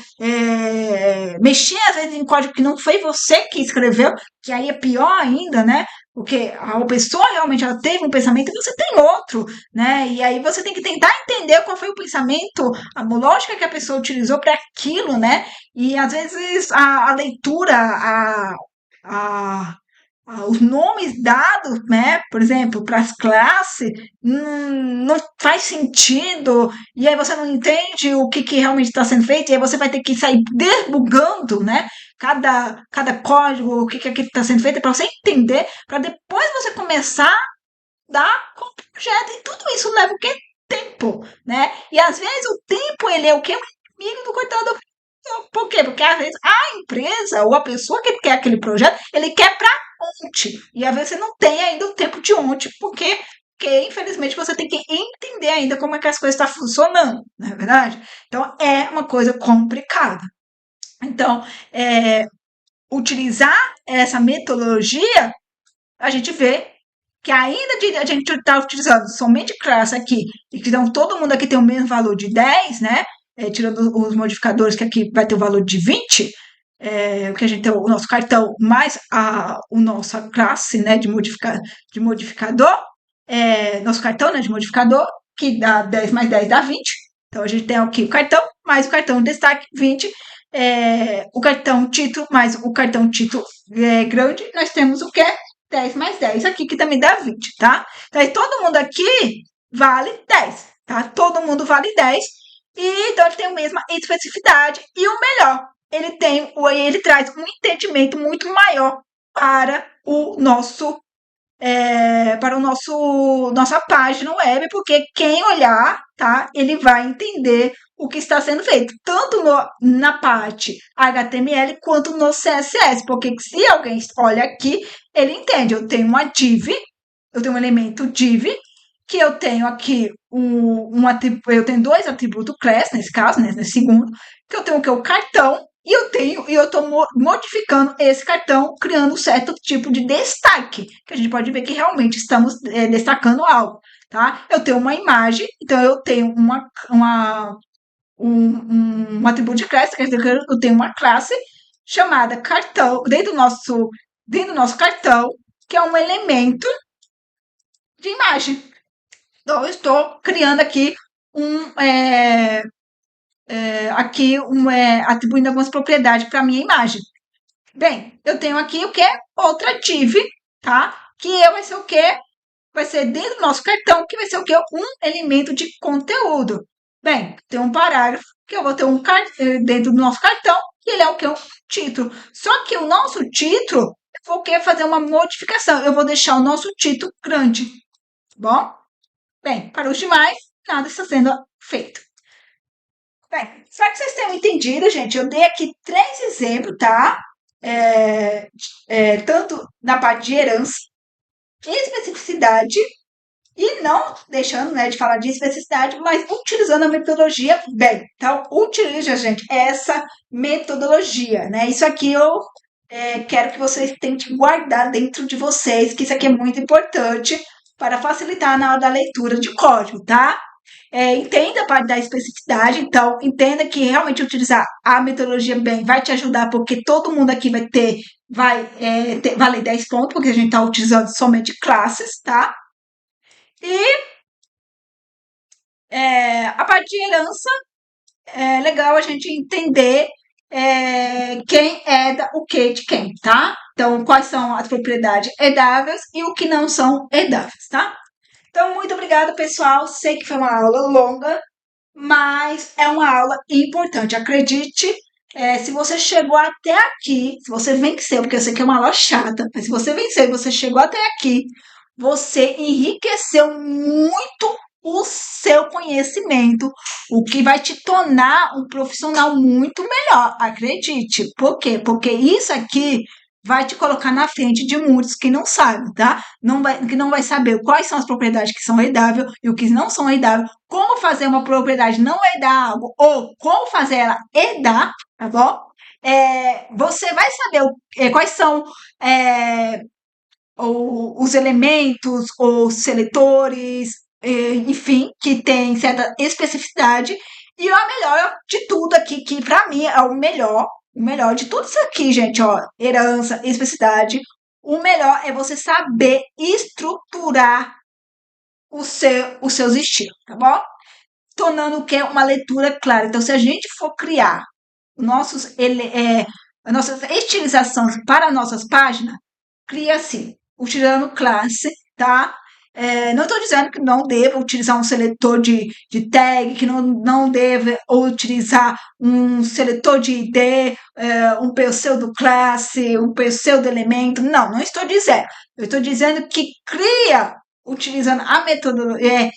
mexer às vezes em código que não foi você que escreveu, que aí é pior ainda, né? Porque a pessoa realmente ela teve um pensamento e você tem outro, né? E aí você tem que tentar entender qual foi o pensamento, a lógica que a pessoa utilizou para aquilo, né? E às vezes a leitura, a, os nomes dados, né? Por exemplo, para as classes, não faz sentido, e aí você não entende o que realmente está sendo feito, e aí você vai ter que sair debugando, né? Cada código, o que está sendo feito, para você entender, para depois você começar dar com o projeto. E tudo isso leva o quê? Tempo, né? E às vezes o tempo, ele é o quê? O inimigo do coitado do. Por quê? Porque às vezes a empresa ou a pessoa que quer aquele projeto, ele quer para ontem. E às vezes você não tem ainda o tempo de ontem, porque infelizmente você tem que entender ainda como é que as coisas estão funcionando, não é verdade? Então é uma coisa complicada. Então, utilizar essa metodologia, a gente vê que ainda a gente está utilizando somente classe aqui, e que então todo mundo aqui tem o mesmo valor de 10, né? Tirando os modificadores, que aqui vai ter o valor de 20, o que a gente tem o nosso cartão mais o nossa classe, né, de modificador, nosso cartão, né, de modificador, que dá 10 mais 10 dá 20. Então a gente tem aqui o cartão mais o cartão destaque 20, o cartão título mais o cartão título grande, nós temos o que? 10 mais 10 aqui, que também dá 20, tá? Então, aí todo mundo aqui vale 10, tá? Todo mundo vale 10. E então ele tem a mesma especificidade. E o melhor, ele traz um entendimento muito maior para o nosso nossa página web, porque quem olhar, tá, ele vai entender o que está sendo feito, tanto na parte HTML quanto no CSS, porque se alguém olha aqui, ele entende. Eu tenho uma div, eu tenho um elemento div, que eu tenho aqui eu tenho dois atributos class, nesse caso, né, nesse segundo, que eu tenho o cartão, e eu estou modificando esse cartão, criando um certo tipo de destaque, que a gente pode ver que realmente estamos destacando algo, tá? Eu tenho uma imagem, então eu tenho um atributo de classe, quer dizer que eu tenho uma classe chamada cartão, dentro do nosso cartão, que é um elemento de imagem. Então, eu estou criando aqui atribuindo algumas propriedades para a minha imagem. Bem, eu tenho aqui o que? Outra div, tá? Que vai ser o quê? Vai ser dentro do nosso cartão, que vai ser o quê? Um elemento de conteúdo. Bem, tem um parágrafo que eu vou ter dentro do nosso cartão, e ele é o que? Um título. Só que o nosso título, eu vou fazer uma modificação. Eu vou deixar o nosso título grande. Bom? Bem, para os demais, nada está sendo feito. Bem, espero que vocês tenham entendido, gente. Eu dei aqui 3 exemplos, tá? Tanto na parte de herança, especificidade, e não deixando, né, de falar de especificidade, mas utilizando a metodologia bem. Então, utilize, gente, essa metodologia, né? Isso aqui eu quero que vocês tentem guardar dentro de vocês, que isso aqui é muito importante para facilitar na hora da leitura de código, tá? Entenda a parte da especificidade, então entenda que realmente utilizar a metodologia bem vai te ajudar, porque todo mundo aqui vai ler 10 pontos, porque a gente está utilizando somente classes, tá? E a parte de herança, é legal a gente entender quem herda o que de quem, tá? Então, quais são as propriedades herdáveis e o que não são herdáveis, tá? Então, muito obrigada, pessoal. Sei que foi uma aula longa, mas é uma aula importante. Acredite, se você chegou até aqui, se você venceu, porque eu sei que é uma aula chata, mas se você venceu e você chegou até aqui, você enriqueceu muito o seu conhecimento, o que vai te tornar um profissional muito melhor. Acredite. Por quê? Porque isso aqui vai te colocar na frente de muitos que não sabem, tá? Que não vai saber quais são as propriedades que são herdáveis e o que não são herdáveis, como fazer uma propriedade não herdar algo ou como fazer ela herdar, tá bom? Você vai saber quais são os elementos, os seletores, enfim, que tem certa especificidade. E a melhor de tudo aqui, que para mim é o melhor de tudo isso aqui, gente, ó, herança, especificidade, o melhor é você saber estruturar os seus estilos, tá bom? Tornando o que uma leitura clara. Então, se a gente for criar as nossas estilizações para nossas páginas, cria assim, utilizando classe, tá? Não estou dizendo que não deva utilizar um seletor de tag, que não deve utilizar um seletor de ID, um pseudo classe, um pseudo elemento. Não, não estou dizendo. Eu estou dizendo que cria utilizando a metodologia.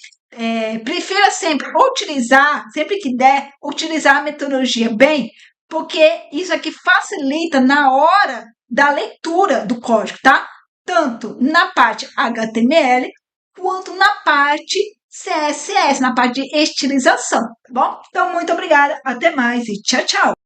Prefira sempre utilizar, sempre que der, utilizar a metodologia bem, porque isso aqui facilita na hora da leitura do código, tá? Tanto na parte HTML quanto na parte CSS, na parte de estilização, tá bom? Então, muito obrigada, até mais e tchau, tchau!